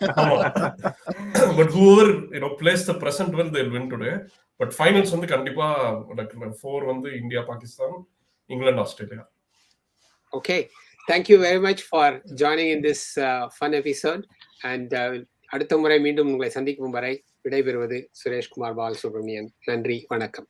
But whoever plays the present well, they'll win today. But finals வந்து கண்டிப்பா like 4 வந்து India, Pakistan, England, Australia. Okay. Thank you very much for joining in this fun episode. And அடுத்த முறை மீண்டும் உங்களை சந்திக்கும் வரை விடைபெறுவது சுரேஷ்குமார் பாலசுப்ரமணியன். நன்றி, வணக்கம்.